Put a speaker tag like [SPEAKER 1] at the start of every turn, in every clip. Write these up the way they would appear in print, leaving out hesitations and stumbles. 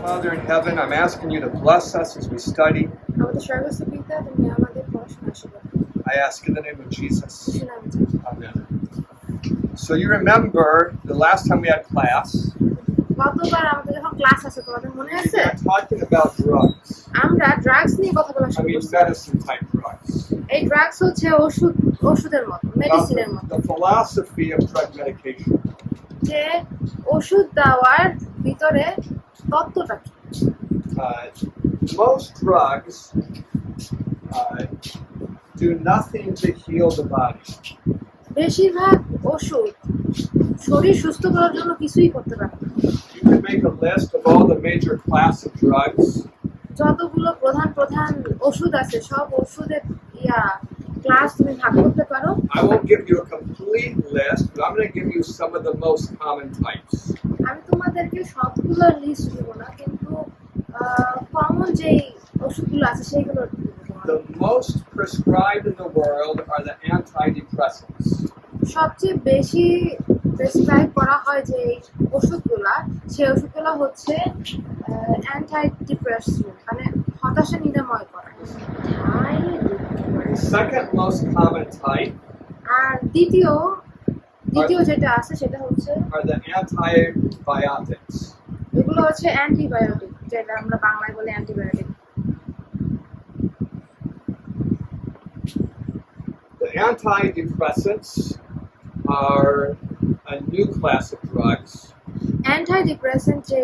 [SPEAKER 1] Father in heaven, I'm asking you to bless us as we study.
[SPEAKER 2] আমাদের স্বর্গস্থ পিতা, তুমি আমাদের পড়াশোনা আশীর্বাদ করো।
[SPEAKER 1] I ask in the name of Jesus.
[SPEAKER 2] যিশুর নামে চাই।
[SPEAKER 1] Amen. So you remember the last time we had class,
[SPEAKER 2] গতবার আমাদের যখন ক্লাস আছে তোমাদের মনে
[SPEAKER 1] we
[SPEAKER 2] আছে?
[SPEAKER 1] were talking about drugs.
[SPEAKER 2] আমরা ড্রাগস নিয়ে কথা বলা
[SPEAKER 1] I
[SPEAKER 2] শুরু
[SPEAKER 1] mean
[SPEAKER 2] করছি।
[SPEAKER 1] medicine type drugs.
[SPEAKER 2] এই ড্রাগস হচ্ছে ওষুধের মতো,
[SPEAKER 1] About
[SPEAKER 2] মেডিসিনের মতো।
[SPEAKER 1] the philosophy of drug medication.
[SPEAKER 2] যে ওষুধ দেওয়ার ভিতরে তত্ত্বটা কি?
[SPEAKER 1] Most drugs do nothing to heal the body.
[SPEAKER 2] বেশিরভাগ ওষুধ শরীর সুস্থ করার জন্য কিছুই করতে পারে না।
[SPEAKER 1] You can make a list of all the major class of drugs.
[SPEAKER 2] যতগুলো প্রধান ওষুধ আছে সব ওষুধের ক্লাস তুমি ভাগ করতে পারো।
[SPEAKER 1] I won't give you a complete list, but I'm going to give you some of the most common types.
[SPEAKER 2] আমি তোমাদেরকে সবগুলো লিস্ট দিব না, কিন্তু কমন যেই ওষুধগুলো আছে সেইগুলো দিব।
[SPEAKER 1] The most prescribed in the world are the antidepressants.
[SPEAKER 2] সবচেয়ে বেশি প্রেসক্রাইব করা হয় যে সেই ওষুধগুলো হচ্ছে অ্যান্টিডিপ্রেসেন্ট, মানে হতাশা নিরাময় করা।
[SPEAKER 1] The second most common type
[SPEAKER 2] আর দ্বিতীয় যেটা আছে সেটা হচ্ছে
[SPEAKER 1] are the antibiotics.
[SPEAKER 2] এগুলো হচ্ছে অ্যান্টিবায়োটিক, যেটা আমরা বাংলায় বলি antibiotic.
[SPEAKER 1] The antidepressants are a new class of drugs.
[SPEAKER 2] Antidepressant যে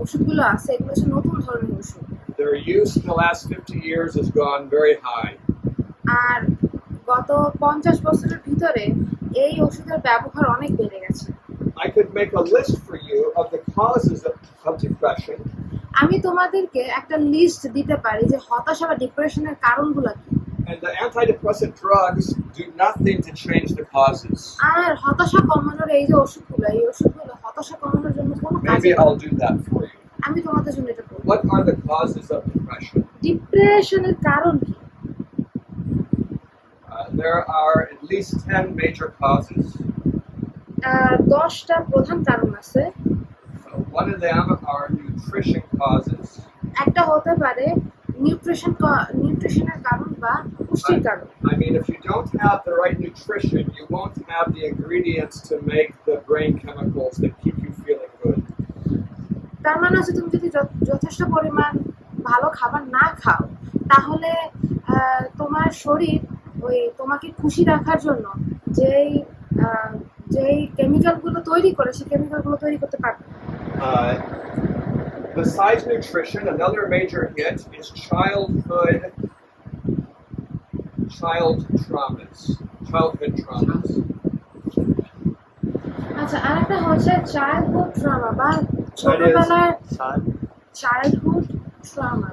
[SPEAKER 2] ওষুধগুলো আছে এগুলো হচ্ছে নতুন ধরনের ওষুধ।
[SPEAKER 1] Their use in the last 50 years has gone very high.
[SPEAKER 2] আর গত 50 বছরের ভিতরে এই ওষুধের ব্যবহার অনেক বেড়ে গেছে।
[SPEAKER 1] I could make a list for you of the causes of depression.
[SPEAKER 2] আমি তোমাদেরকে একটা লিস্ট দিতে পারি যে হতাশা বা ডিপ্রেশনের কারণগুলো কি।
[SPEAKER 1] And the antidepressant drugs do nothing to change the causes.
[SPEAKER 2] আর হতাশা কমানোর এই যে ওষুধগুলো হতাশা কমানোর জন্য কোনো কাজ
[SPEAKER 1] Maybe I'll do that for you.
[SPEAKER 2] আমি তোমাদের জন্য এটা করব।
[SPEAKER 1] What are the causes of depression?
[SPEAKER 2] ডিপ্রেশনের কারণ কি?
[SPEAKER 1] There are at least 10 major causes.
[SPEAKER 2] 10টা প্রধান কারণ আছে।
[SPEAKER 1] One of them are nutrition causes.
[SPEAKER 2] একটা হতে পারে নিউট্রিশনের কারণ বা পুষ্টির কারণ।
[SPEAKER 1] I mean, if you don't have the right nutrition, you won't have the ingredients to make the brain chemicals that keep you feeling good.
[SPEAKER 2] তার মানে হচ্ছে তুমি যদি যথেষ্ট পরিমাণ ভালো খাবার না খাও, তাহলে তোমার শরীর তোমাকে খুশি রাখার জন্য যেই কেমিক্যালগুলো তৈরি করে সেই কেমিক্যালগুলো তৈরি করতে পারবে।
[SPEAKER 1] Besides nutrition, another major hit is childhood traumas.
[SPEAKER 2] আচ্ছা, আরেকটা হচ্ছে চাইল্ডহুড ট্রমা বা ছোটবেলার চাইল্ডহুড ট্রমা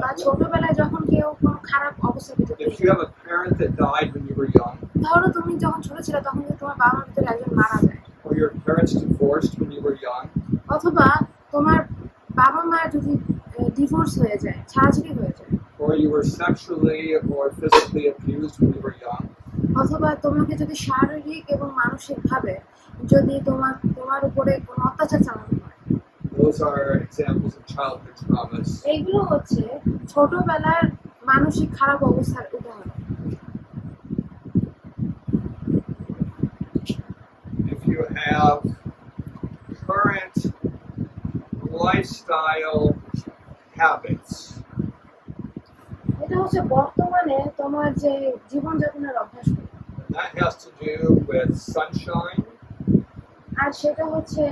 [SPEAKER 2] বা ছোটবেলায় যখন কেউ কোনো খারাপ অবস্থার ভিতরে।
[SPEAKER 1] If you have a parent that died when you were young,
[SPEAKER 2] ধরো তুমি যখন ছোট ছিলে তখন যদি তোমার বাবা মার ভিতরে একজন মারা যায়,
[SPEAKER 1] or your parents divorced when you were young,
[SPEAKER 2] অথবা তোমার বাবা মা যদি ডিভোর্স হয়ে যায়, ছাড়াছাড়ি হয়ে যায়,
[SPEAKER 1] or you were sexually or physically abused when you were young,
[SPEAKER 2] অথবা তোমাকে যদি শারীরিক এবং মানসিকভাবে যদি তোমার উপরে কোনো অত্যাচার চালানো হয়,
[SPEAKER 1] those are examples of childhood traumas.
[SPEAKER 2] এইগুলো হচ্ছে ছোটবেলার মানসিক খারাপ অবস্থার উদাহরণ।
[SPEAKER 1] If you have current lifestyle habits,
[SPEAKER 2] এটা হচ্ছে বর্তমানে তোমার যে জীবনযাপনের অভ্যাসগুলো,
[SPEAKER 1] that has to do with sunshine,
[SPEAKER 2] আর সেটা হচ্ছে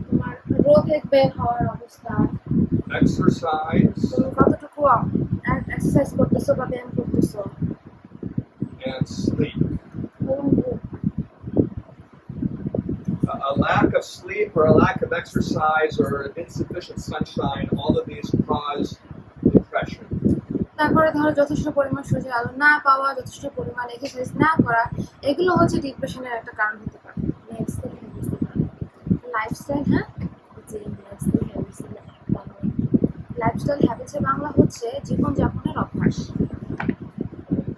[SPEAKER 2] তোমার রোদে বের হওয়ার অবস্থা,
[SPEAKER 1] exercise,
[SPEAKER 2] তুমি কতটুকু এক্সারসাইজ করতেছো বা ব্যায়াম করতেছো,
[SPEAKER 1] and sleep.
[SPEAKER 2] এবং
[SPEAKER 1] A lack of sleep or a lack of exercise or insufficient sunshine, all of these cause depression.
[SPEAKER 2] তারপরে ধরো যথেষ্ট পরিমাণ সূর্যের আলো না পাওয়া, যথেষ্ট পরিমাণ এক্সারসাইজ না করা, এগুলো হচ্ছে ডিপ্রেশনের একটা কারণ হতে পারে। লাইফস্টাইল, হ্যাঁ, লাইফস্টাইল হ্যাবিটসের বাংলা হচ্ছে জীবনযাপনের অভ্যাস।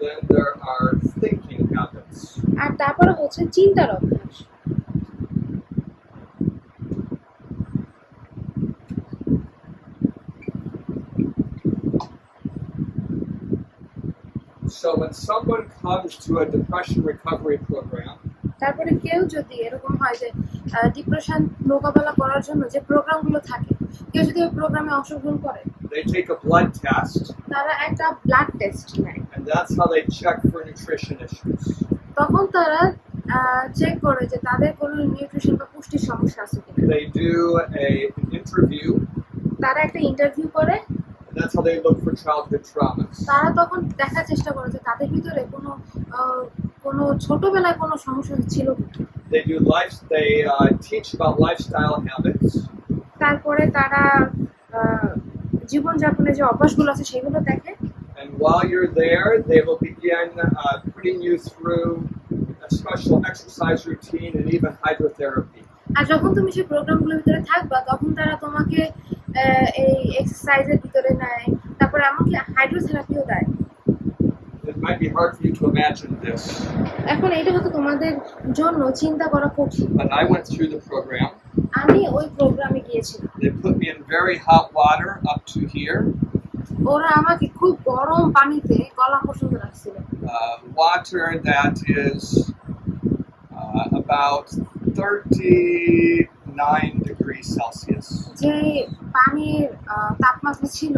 [SPEAKER 1] Then there are thinking habits.
[SPEAKER 2] আর তারপরে হচ্ছে চিন্তার অভ্যাস।
[SPEAKER 1] So when someone comes to a depression recovery program,
[SPEAKER 2] তারপরে কেউ যদি এরকম হয় যে ডিপ্রেশন মোকাবেলা করার জন্য যে প্রোগ্রামগুলো থাকে, কেউ যদি ওই প্রোগ্রামে অংশগ্রহণ করে,
[SPEAKER 1] they take a blood test,
[SPEAKER 2] তারা একটা ব্লাড টেস্ট নেয়।
[SPEAKER 1] and that's how they check for nutrition issues.
[SPEAKER 2] তখন তারা চেক করে যে তাদের কোনো নিউট্রিশন বা পুষ্টির সমস্যা আছে কিনা।
[SPEAKER 1] They do an interview,
[SPEAKER 2] তারা একটা ইন্টারভিউ করে,
[SPEAKER 1] and that's how they look for childhood traumas.
[SPEAKER 2] তারা তখন দেখার চেষ্টা করে যে তাদের ভিতরে কোনো ছোটবেলায় কোনো সমস্যা ছিল কিনা।
[SPEAKER 1] They teach about lifestyle habits.
[SPEAKER 2] তারপরে তারা জীবনযাপনের যে অভ্যাসগুলো আছে সেগুলো দেখে।
[SPEAKER 1] And while you're there, they will begin putting you through a special exercise routine and even hydrotherapy.
[SPEAKER 2] আর যখন তুমি সেই প্রোগ্রামগুলোর ভিতরে থাকবা, তখন তারা তোমাকে এই এক্সারসাইজের ভিতরে নেয়, তারপরে এমনকি হাইড্রোথেরাপিও দেয়।
[SPEAKER 1] It might be hard for you to imagine this,
[SPEAKER 2] এখন এটা হয়তো তোমাদের জন্য চিন্তা করা কঠিন।
[SPEAKER 1] but I went through the program.
[SPEAKER 2] আমি ওই প্রোগ্রামে গিয়েছিলাম।
[SPEAKER 1] They put me in very hot water up to here.
[SPEAKER 2] ওরা আমাকে খুব গরম পানিতে গলা পর্যন্ত রাখছিল।
[SPEAKER 1] Water that is about 39 degrees Celsius.
[SPEAKER 2] যে পানির তাপমাত্রা ছিল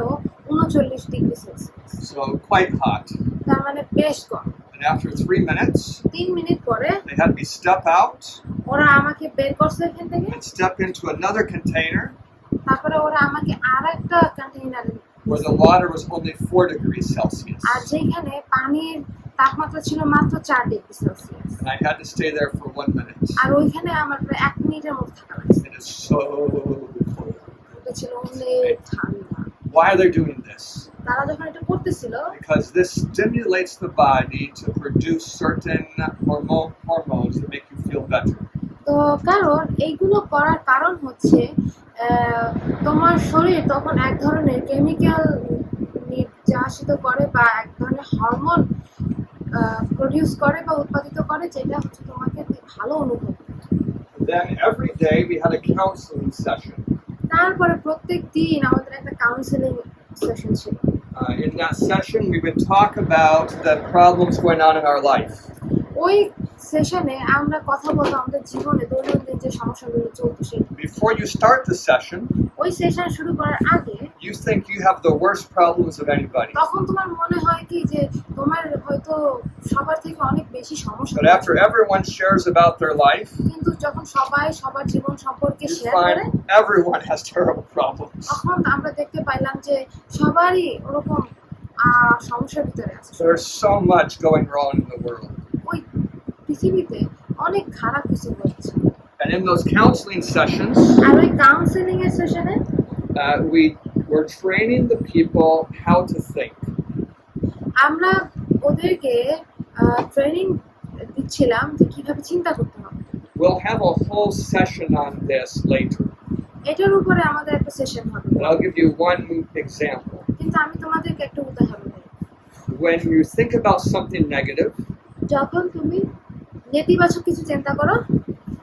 [SPEAKER 2] 39 degree Celsius.
[SPEAKER 1] So quite hot.
[SPEAKER 2] তার মানে বেশ গরম।
[SPEAKER 1] And after 3 minutes,
[SPEAKER 2] 3 মিনিট পরে
[SPEAKER 1] they had me step out
[SPEAKER 2] ওরা আমাকে বের করছে এখান থেকে।
[SPEAKER 1] and step into another container
[SPEAKER 2] তারপরে ওরা আমাকে আরেকটা কন্টেইনারে,
[SPEAKER 1] where the water was only 4 degrees Celsius.
[SPEAKER 2] আর যেখানে পানির তাপমাত্রা ছিল মাত্র 4 degree Celsius.
[SPEAKER 1] And I had to stay there for 1 minute.
[SPEAKER 2] আর ওইখানে আমার প্রায় 1 মিনিটের মতো থাকা লাগছে।
[SPEAKER 1] It is so cold.
[SPEAKER 2] এটা ছিল অনেক ঠান্ডা।
[SPEAKER 1] Why are they doing this?
[SPEAKER 2] তারা যখন এটা করতেছিল,
[SPEAKER 1] Because this stimulates the body to produce certain hormones that make you feel better.
[SPEAKER 2] তো কারণ এইগুলো করার কারণ হচ্ছে তোমার শরীর তখন এক ধরনের কেমিক্যাল নির্যাসিত করে বা এক ধরনের হরমোন প্রডিউস করে বা উৎপাদিত করে, যেটা হচ্ছে তোমাকে ভালো অনুভব করে।
[SPEAKER 1] Then every day we had a counseling session.
[SPEAKER 2] তারপরে প্রত্যেক দিন আমাদের একটা কাউন্সেলিং সেশন ছিল।
[SPEAKER 1] In that session, we would talk about the problems going on in our life.
[SPEAKER 2] ওই সেশনে আমরা কথা বলতাম আমাদের জীবনে দৈনন্দিন যে সমস্যাগুলো চলছে।
[SPEAKER 1] Before you start the session,
[SPEAKER 2] ওই সেশন শুরু করার আগে
[SPEAKER 1] you think you have the worst problems of anybody.
[SPEAKER 2] তখন তোমার মনে হয় কি যে তোমার হয়তো সবার থেকে অনেক বেশি সমস্যা।
[SPEAKER 1] But after everyone shares about their life,
[SPEAKER 2] কিন্তু যখন সবাই সবার জীবন সম্পর্কে
[SPEAKER 1] you
[SPEAKER 2] শেয়ার করে,
[SPEAKER 1] find everyone has terrible problems.
[SPEAKER 2] তখন আমরা দেখতে পাইলাম যে সবারই ওরকম সমস্যার ভিতরে আছে।
[SPEAKER 1] There's so much going wrong in the world.
[SPEAKER 2] ওই পৃথিবীতে অনেক খারাপ কিছু হচ্ছে।
[SPEAKER 1] And in those counseling sessions,
[SPEAKER 2] আর ওই কাউন্সেলিং এর সেশনে
[SPEAKER 1] we were training the people how to think.
[SPEAKER 2] আমরা ওদেরকে ট্রেনিং দিচ্ছিলাম যে কিভাবে চিন্তা করতে হবে।
[SPEAKER 1] We'll have a whole session on this later.
[SPEAKER 2] এটার উপরে আমাদের একটা সেশন হবে।
[SPEAKER 1] And I'll give you one example.
[SPEAKER 2] কিন্তু আমি তোমাদেরকে একটা উদাহরণ দেব।
[SPEAKER 1] When you think about something negative,
[SPEAKER 2] যখন তুমি নেতিবাচক কিছু চিন্তা করো,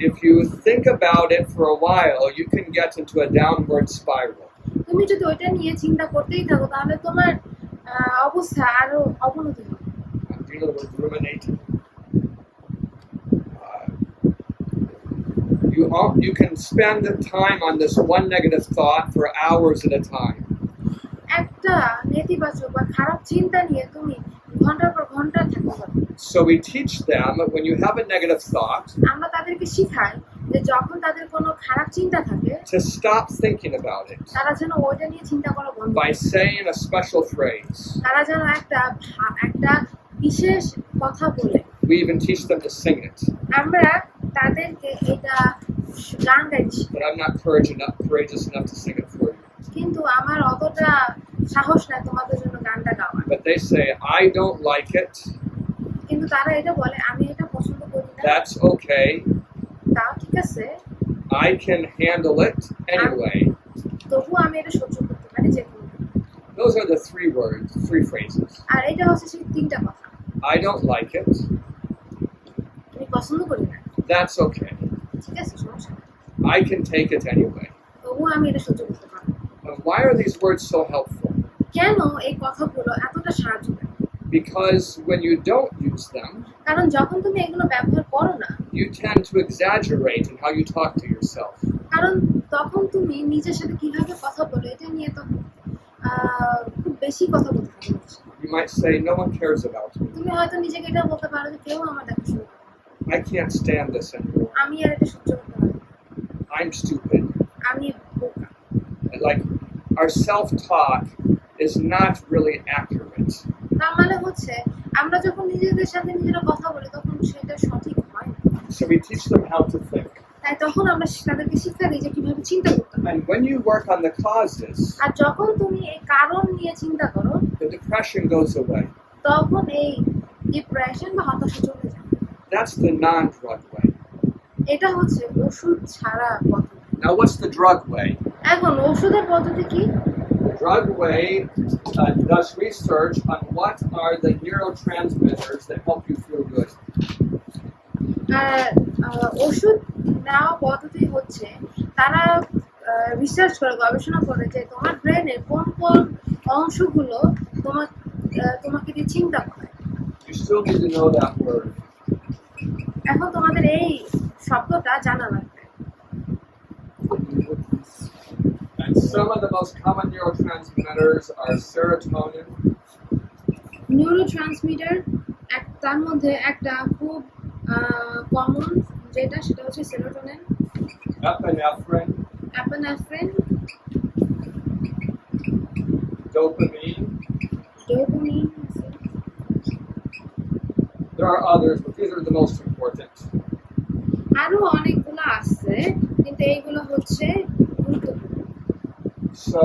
[SPEAKER 1] if you think about it for a while, you can get into a downward spiral.
[SPEAKER 2] তুমি যদি ওইটা নিয়ে চিন্তা করতেই থাকো, তাহলে তোমার অবস্থা আরো অবনতি হবে।
[SPEAKER 1] Do you know the word ruminating? You can spend the time on this one negative thought for hours at a time.
[SPEAKER 2] একটা নেতিবাচক বা খারাপ চিন্তা নিয়ে তুমি ঘন্টার পর ঘন্টা থাকতে পারো।
[SPEAKER 1] So we teach them that when you have a negative thought,
[SPEAKER 2] আমরা তাদেরকে শিখাই যে যখন তাদের কোনো খারাপ চিন্তা থাকে,
[SPEAKER 1] to stop thinking about it
[SPEAKER 2] তারা যেন ওইটা নিয়ে চিন্তা করা বন্ধ
[SPEAKER 1] by
[SPEAKER 2] করে।
[SPEAKER 1] saying a special phrase.
[SPEAKER 2] তারা যেন একটা বিশেষ কথা বলে।
[SPEAKER 1] We even teach them to sing it.
[SPEAKER 2] আমরা তাদেরকে এটা গান গাইছি,
[SPEAKER 1] But I'm not courageous enough to sing it for you.
[SPEAKER 2] কিন্তু আমার অতটা সাহস নাই তোমাদের জন্য গানটা গাওয়ার।
[SPEAKER 1] But they say, I don't like it.
[SPEAKER 2] কিন্তু তারা এটা বলে আমি এটা পছন্দ করি না।
[SPEAKER 1] That's okay.
[SPEAKER 2] তাও ঠিক আছে,
[SPEAKER 1] I can handle it anyway.
[SPEAKER 2] তবু আমি এটা সহ্য করতে পারি যে কোনো।
[SPEAKER 1] Those are the three phrases.
[SPEAKER 2] আর এটা হচ্ছে সেই তিনটা কথা।
[SPEAKER 1] I don't like it.
[SPEAKER 2] আমি পছন্দ করি না,
[SPEAKER 1] That's okay.
[SPEAKER 2] ঠিক আছে, সমস্যা নেই,
[SPEAKER 1] I can take it anyway.
[SPEAKER 2] তবু আমি এটা সহ্য করতে পারি।
[SPEAKER 1] And why are these words so helpful?
[SPEAKER 2] কেন এই কথাগুলো এতটা সাহায্য করে?
[SPEAKER 1] Because when you don't use them,
[SPEAKER 2] কারণ যখন তুমি এগুলো ব্যবহার করো না,
[SPEAKER 1] you tend to exaggerate in how you talk to yourself.
[SPEAKER 2] কারণ তখন তুমি নিজের সাথে কিভাবে কথা বলো এটা নিয়ে তখন খুব বেশি কথা বলতে থাকো।
[SPEAKER 1] You might say, no one cares about me.
[SPEAKER 2] তুমি হয়তো নিজেকে এটা বলতে পারো যে কেউ আমার দেখাশোনা করে না।
[SPEAKER 1] I can't stand this anymore.
[SPEAKER 2] আমি আর এটা সহ্য করতে পারি না।
[SPEAKER 1] I'm stupid.
[SPEAKER 2] আমি বোকা।
[SPEAKER 1] Like, our self-talk is not really accurate.
[SPEAKER 2] তার মানে হচ্ছে আমরা যখন নিজেদের সাথে নিজেরা কথা বলি তখন সেটা সঠিক হয় না।
[SPEAKER 1] So we teach them how to think.
[SPEAKER 2] তাই তখন আমরা তাদেরকে শিক্ষা দিই যে কিভাবে চিন্তা করতে হয়।
[SPEAKER 1] And when you work on the causes,
[SPEAKER 2] আর যখন তুমি এই কারণ নিয়ে চিন্তা করো,
[SPEAKER 1] the depression goes away.
[SPEAKER 2] তখন এই ডিপ্রেশন বা হতাশা চলে যায়।
[SPEAKER 1] That's the non-drug way.
[SPEAKER 2] এটা হচ্ছে ওষুধ ছাড়া পদ্ধতি।
[SPEAKER 1] Now, what's the drug way?
[SPEAKER 2] এখন ওষুধের পদ্ধতি কি?
[SPEAKER 1] The drug way does research on what are the neurotransmitters that help you feel good.
[SPEAKER 2] ওষুধ নেওয়া পদ্ধতি হচ্ছে তারা রিসার্চ করে, গবেষণা করে যে তোমার ব্রেনের কোন কোন অংশগুলো তোমাকে দিয়ে চিন্তা করে।
[SPEAKER 1] You still need to know that word.
[SPEAKER 2] এখন তোমাদের এই শব্দটা জানা লাগবে।
[SPEAKER 1] And some of the most common neurotransmitters are serotonin,
[SPEAKER 2] neurotransmitter, তার মধ্যে একটা খুব কমন যেটা সেটা হচ্ছে serotonin,
[SPEAKER 1] epinephrine,
[SPEAKER 2] অ্যাপনেফ্রিন,
[SPEAKER 1] dopamine.
[SPEAKER 2] Dopamine.
[SPEAKER 1] There are others, but these are the most important.
[SPEAKER 2] আরো অনেকগুলো আছে কিন্তু এইগুলো হচ্ছে গুরুত্বপূর্ণ।
[SPEAKER 1] So,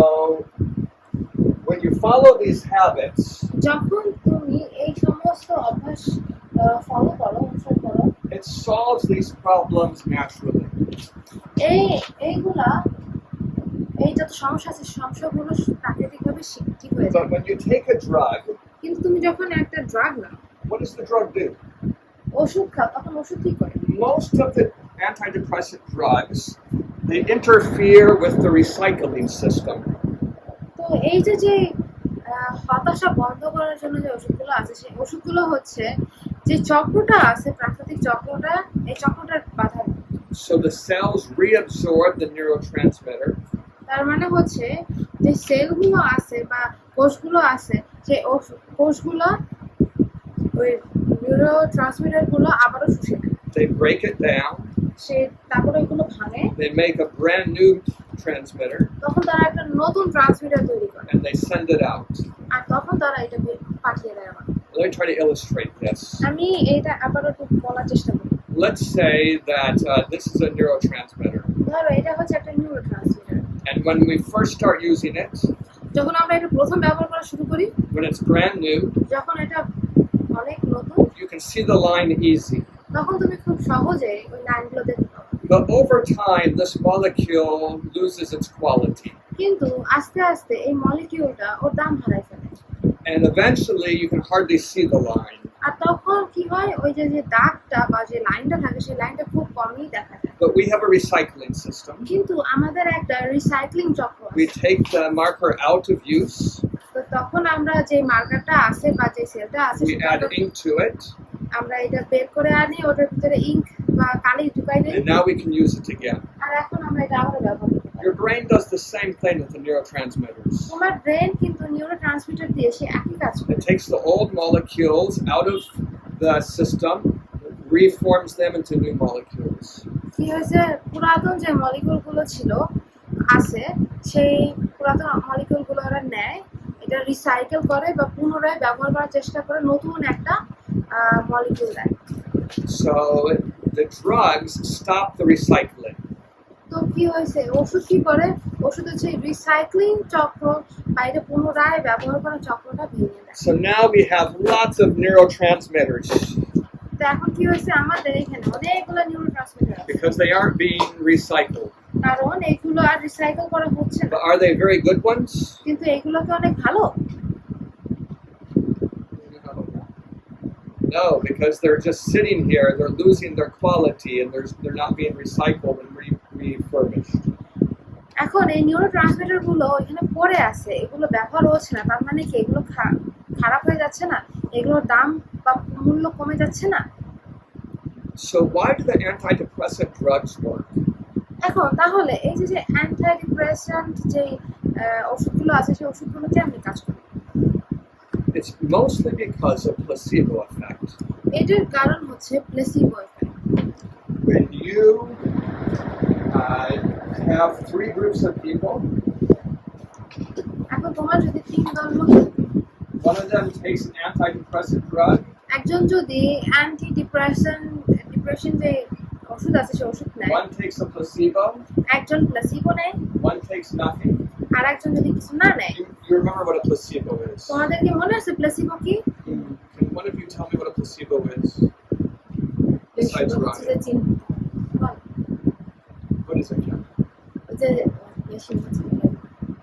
[SPEAKER 1] when you follow these habits,
[SPEAKER 2] যখন তুমি এই সমস্ত অভ্যাস ফলো করো, অনুসরণ করো,
[SPEAKER 1] it solves these problems naturally.
[SPEAKER 2] এইগুলা এই যত সমস্যা আছে সমস্যাগুলো প্রাকৃতিকভাবে ঠিক হয়ে যায়।
[SPEAKER 1] But when you take a drug,
[SPEAKER 2] কিন্তু তুমি যখন একটা drug now,
[SPEAKER 1] what does the drug do?
[SPEAKER 2] ওষুধ খাও, তখন ওষুধ কি করে?
[SPEAKER 1] Most of the antidepressant drugs, they interfere with the recycling system.
[SPEAKER 2] তো এই যে হতাশা বন্ধ করার জন্য যে ওষুধগুলো আছে সেই ওষুধগুলো হচ্ছে যে চক্রটা আছে, প্রাকৃতিক চক্রটা, এই চক্রটার বাধা দেয়।
[SPEAKER 1] So the cells reabsorb the neurotransmitter,
[SPEAKER 2] তার মানে হচ্ছে যে সেলগুলো আছে বা কোষগুলো আছে সেই কোষগুলো ওই নিউরোট্রান্সমিটার গুলো আবারও শুষে নেয়।
[SPEAKER 1] they break it down,
[SPEAKER 2] তারপরে ওইগুলো ভাঙে,
[SPEAKER 1] they make a brand new transmitter,
[SPEAKER 2] তখন তারা একটা নতুন ট্রান্সমিটার তৈরি করে
[SPEAKER 1] and they send it out.
[SPEAKER 2] আর তখন তারা এটাকে পাঠিয়ে দেয় আমার।
[SPEAKER 1] Let me try to illustrate this.
[SPEAKER 2] আমি এইটা আবারও একটু বলার চেষ্টা করি।
[SPEAKER 1] Let's say that this is a neurotransmitter,
[SPEAKER 2] ধরো এটা হচ্ছে একটা neurotransmitter.
[SPEAKER 1] and when we first start using it,
[SPEAKER 2] যখন আমরা এটা প্রথম ব্যবহার করা শুরু করি,
[SPEAKER 1] when it's brand new,
[SPEAKER 2] যখন এটা অনেক নতুন,
[SPEAKER 1] you can see the line easy.
[SPEAKER 2] তখন তুমি খুব সহজে ওই লাইনগুলো দেখতে পাবে।
[SPEAKER 1] But over time, this molecule loses its quality.
[SPEAKER 2] কিন্তু আস্তে আস্তে এই মলিকিউলটা ওর দাম হারায় ফেলে।
[SPEAKER 1] And eventually, you can hardly see the line.
[SPEAKER 2] আর তখন কি হয়, ওই যে দাগটা বা যে লাইনটা থাকে সেই লাইনটা খুব কমই দেখা যায়।
[SPEAKER 1] But we have a recycling system.
[SPEAKER 2] কিন্তু আমাদের একটা রিসাইক্লিং চক্র আছে।
[SPEAKER 1] We take the marker out of use,
[SPEAKER 2] তো তখন আমরা যে মার্কারটা আছে বা যে সেলটা আছে
[SPEAKER 1] we add ink to it,
[SPEAKER 2] আমরা এটা বের করে আনি, ওটার ভিতরে ইঙ্ক বা কালি ঢুকাই দিই,
[SPEAKER 1] and now we can use it again.
[SPEAKER 2] আর এখন আমরা এটা আবার ব্যবহার করতে পারি।
[SPEAKER 1] Your brain does the same thing with the neurotransmitters.
[SPEAKER 2] তোমার ব্রেন কিন্তু নিউরোট্রান্সমিটার দিয়ে সে একই কাজ করে।
[SPEAKER 1] It takes the old molecules out of the system, reforms them into new molecules.
[SPEAKER 2] কি হয়েছে, পুরাতন যে মলিকিউলগুলো ছিল আছে সেই পুরাতন মলিকিউলগুলো ওরা নেয়, এটা রিসাইকেল করে বা পুনরায় ব্যবহার করার চেষ্টা করে, নতুন একটা মলিকিউল দেয়।
[SPEAKER 1] So the drugs stop the recycling.
[SPEAKER 2] তো কি হয়েছে, ওষুধ কি করে, ওষুধ হচ্ছে রিসাইক্লিং চক্র বা এটা পুনরায় ব্যবহার করার চক্রটা ভেঙে দেয়।
[SPEAKER 1] So now we have lots of neurotransmitters
[SPEAKER 2] তো এখন কি হয়েছে, আমাদের এখানে অনেকগুলো নিউরোট্রান্সমিটার আছে
[SPEAKER 1] because they aren't being recycled.
[SPEAKER 2] কারণ এগুলো আর রিসাইকেল করা হচ্ছে না।
[SPEAKER 1] But are they very good ones?
[SPEAKER 2] কিন্তু এগুলো কি অনেক ভালো?
[SPEAKER 1] No, because they're just sitting here, they're losing their quality, and they're not being recycled and refurbished.
[SPEAKER 2] এখন এই নিউরোট্রান্সমিটার গুলো এখানে পড়ে আছে, এগুলো ব্যবহার হচ্ছে না, তার মানে কি এগুলো খারাপ হয়ে যাচ্ছে না? এগুলোর দাম বা মূল্য কমে যাচ্ছে না?
[SPEAKER 1] So why do the antidepressant drugs work?
[SPEAKER 2] এখন তাহলে এই যে অ্যান্টিডিপ্রেসেন্ট যে ওষুধগুলো আছে সেই ওষুধগুলো কেমনে কাজ করে?
[SPEAKER 1] It's mostly because of placebo effect.
[SPEAKER 2] এটার কারণ হচ্ছে placebo effect.
[SPEAKER 1] When you have three groups of people,
[SPEAKER 2] এখন তোমার যদি 3 দল লোক থাকে,
[SPEAKER 1] one of them takes an antidepressant drug,
[SPEAKER 2] একজন যদি ডিপ্রেশন যে ওষুধ আছে সেই ওষুধ নেয়,
[SPEAKER 1] one takes a placebo,
[SPEAKER 2] একজন প্লেসিবো নেয়,
[SPEAKER 1] one takes nothing.
[SPEAKER 2] আর একজন যদি কিছু না নেয়।
[SPEAKER 1] You remember what a placebo is?
[SPEAKER 2] তোমাদের কি মনে আছে প্লেসিবো কি?
[SPEAKER 1] Can one of you tell me what a placebo is? Besides
[SPEAKER 2] হচ্ছে যে
[SPEAKER 1] rocket. What is it, Jen?
[SPEAKER 2] যে মেশিন হচ্ছে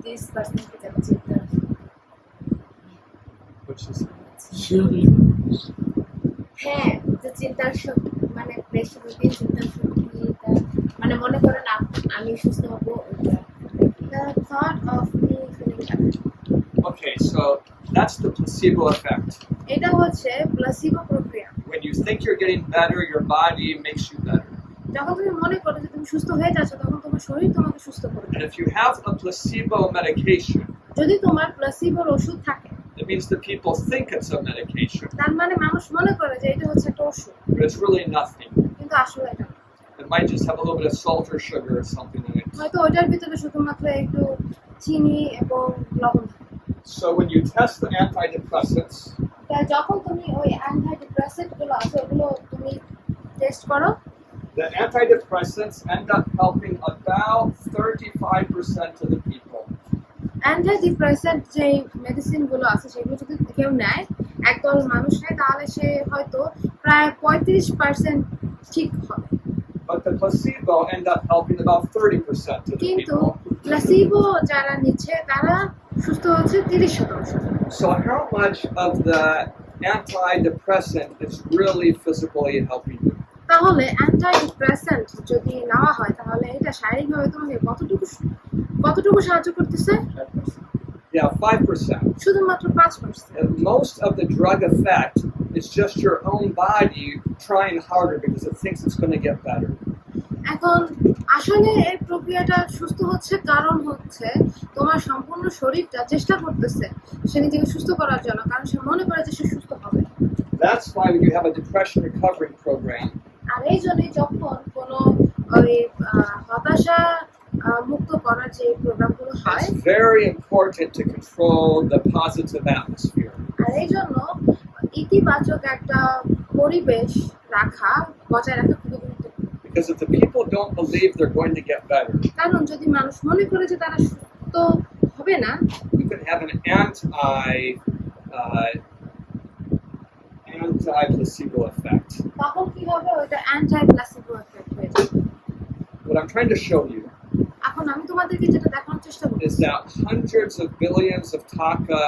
[SPEAKER 2] 30% থেকে চিন্তা
[SPEAKER 1] Which is
[SPEAKER 2] হ্যাঁ যে চিন্তার মানে বেশি বেশি চিন্তার শক্তিটা মানে মনে করেন আমি সুস্থ হব the thought of me feeling better.
[SPEAKER 1] okay, so that's the placebo effect.
[SPEAKER 2] এটা হচ্ছে প্লেসিবো প্রক্রিয়া।
[SPEAKER 1] When you think you're getting better, your body makes you better.
[SPEAKER 2] যখন তুমি মনে করো যে তুমি সুস্থ হয়ে যাচ্ছ তখন তোমার শরীর তোমাকে সুস্থ করবে।
[SPEAKER 1] And if you have a placebo medication,
[SPEAKER 2] যদি তোমার প্লেসিবোর ওষুধ থাকে,
[SPEAKER 1] it means that people think it's a medication,
[SPEAKER 2] তার মানে মানুষ মনে করে যে এটা হচ্ছে একটা ওষুধ,
[SPEAKER 1] but it's really nothing.
[SPEAKER 2] কিন্তু আসলে এটা না।
[SPEAKER 1] It might just have a little bit of salt or sugar or something in it.
[SPEAKER 2] হয়তো ওটার ভিতরে শুধুমাত্র একটু চিনি এবং লবণ থাকে।
[SPEAKER 1] So when you test the antidepressants,
[SPEAKER 2] তাই যখন তুমি ওই অ্যান্টিডিপ্রেসেন্ট গুলো আছে ওগুলো তুমি টেস্ট করো,
[SPEAKER 1] the antidepressants end up helping about 35% of the people.
[SPEAKER 2] Antidepressant যে মেডিসিন গুলো আছে সেগুলো যদি কেউ নেয়, একদল মানুষ নেয়, তাহলে সে হয়তো প্রায় 35% ঠিক হবে।
[SPEAKER 1] But the placebo end up helping about 30% of the
[SPEAKER 2] কিন্তু
[SPEAKER 1] people.
[SPEAKER 2] প্লেসিবো যারা নিচ্ছে তারা সুস্থ হচ্ছে 30%।
[SPEAKER 1] So how much of the antidepressant is really physically helping you?
[SPEAKER 2] তাহলে অ্যান্টিডিপ্রেসেন্ট যদি নেওয়া হয় তাহলে এটা শারীরিকভাবে তোমাকে কতটুকু সাহায্য করতেছে?
[SPEAKER 1] Yeah, 5%.
[SPEAKER 2] শুধুমাত্র 5%।
[SPEAKER 1] And most of the drug effect is just your own body trying harder because it thinks it's going to get better.
[SPEAKER 2] এখন আসলে এই প্রক্রিয়াটা সুস্থ হচ্ছে কারণ হচ্ছে তোমার সম্পূর্ণ শরীরটা চেষ্টা করতেছে সে নিজেকে সুস্থ করার জন্য, কারণ সে মনে করে যে সে সুস্থ হবে।
[SPEAKER 1] That's why when you have a depression recovery program,
[SPEAKER 2] আর এই জন্যই যখন কোনো ওই হতাশা মুক্ত করার যে প্রোগ্রামগুলো হয়,
[SPEAKER 1] it's very important to control the positive atmosphere.
[SPEAKER 2] আর এই জন্য ইতিবাচক একটা পরিবেশ বজায় রাখা খুবই গুরুত্বপূর্ণ।
[SPEAKER 1] Because if the people don't believe they're going to get better,
[SPEAKER 2] কারণ যদি মানুষ মনে করে যে তারা সুস্থ হবে না,
[SPEAKER 1] you can have an anti-placebo effect.
[SPEAKER 2] তখন কি হবে? ওইটা অ্যান্টি-প্লেসিবো এফেক্ট হয়ে যাবে।
[SPEAKER 1] What I'm trying to show you
[SPEAKER 2] এখন আমি তোমাদেরকে যেটা দেখানোর চেষ্টা করছি
[SPEAKER 1] is that hundreds of billions of taka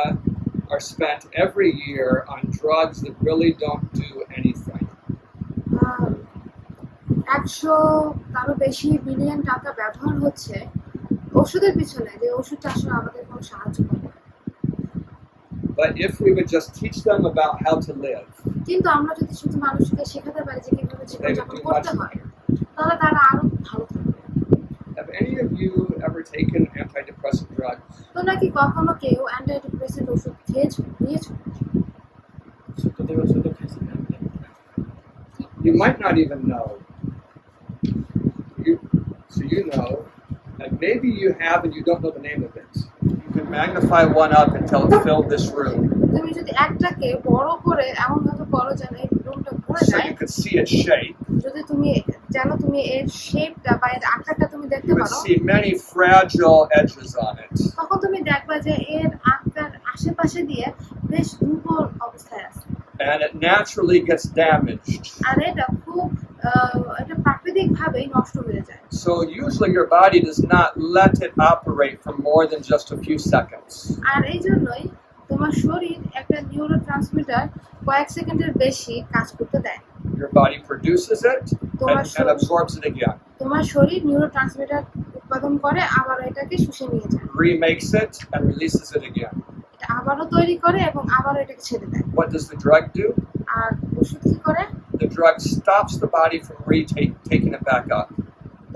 [SPEAKER 1] are spent every year on drugs that really don't do anything.
[SPEAKER 2] 100 তারও বেশি বিলিয়ন টাকা ব্যবহার হচ্ছে ওষুধের পিছনে, যে ওষুধটা আসলে আমাদের কোনো সাহায্য করে না।
[SPEAKER 1] But if we would just teach them about how to live,
[SPEAKER 2] কিন্তু আমরা যদি শুধু মানুষকে শেখাতে পারি যে কিভাবে জীবনযাপন
[SPEAKER 1] they would do
[SPEAKER 2] করতে
[SPEAKER 1] much
[SPEAKER 2] হয়,
[SPEAKER 1] better.
[SPEAKER 2] তাহলে তারা আরো ভালো থাকবে।
[SPEAKER 1] Have any of you ever taken antidepressant drugs?
[SPEAKER 2] তো নাকি কখনো কেউ অ্যান্টিডিপ্রেসেন্ট ওষুধ নিয়েছো?
[SPEAKER 1] You might not even know. You know, and maybe you have and you don't know the name of it. You can magnify one up until it filled this room,
[SPEAKER 2] তুমি যদি একটাকে বড় করে এমন ভাবে করো যেন এই রুমটা ভরে
[SPEAKER 1] so
[SPEAKER 2] যায়,
[SPEAKER 1] you could see its shape.
[SPEAKER 2] যদি তুমি এর শেপটা বা এর আকারটা তুমি দেখতে
[SPEAKER 1] You would
[SPEAKER 2] পারো,
[SPEAKER 1] see many fragile edges on it.
[SPEAKER 2] তখন তুমি দেখবা যে এর আকার আশেপাশে দিয়ে বেশ দুর্বল অবস্থায় আছে,
[SPEAKER 1] And it naturally gets damaged.
[SPEAKER 2] আর এটা খুব এটা প্রাকৃতিক ভাবেই নষ্ট হয়ে যায়।
[SPEAKER 1] So usually your body does not let it operate for more than just a few seconds.
[SPEAKER 2] আর এই জন্যই তোমার শরীর একটা নিউরোট্রান্সমিটার কয়েক সেকেন্ডের বেশি কাজ করতে দেয়।
[SPEAKER 1] Your body produces it and absorbs it again.
[SPEAKER 2] তোমার শরীর নিউরোট্রান্সমিটার উৎপাদন করে আবার এটাকে শুষে নিয়ে যায়,
[SPEAKER 1] Remakes it and releases it again.
[SPEAKER 2] এটা আবারও তৈরি করে এবং আবারও এটাকে ছেড়ে দেয়।
[SPEAKER 1] What does the drug do?
[SPEAKER 2] আর ওষুধ কি করে?
[SPEAKER 1] The drug stops the body from taking it back up.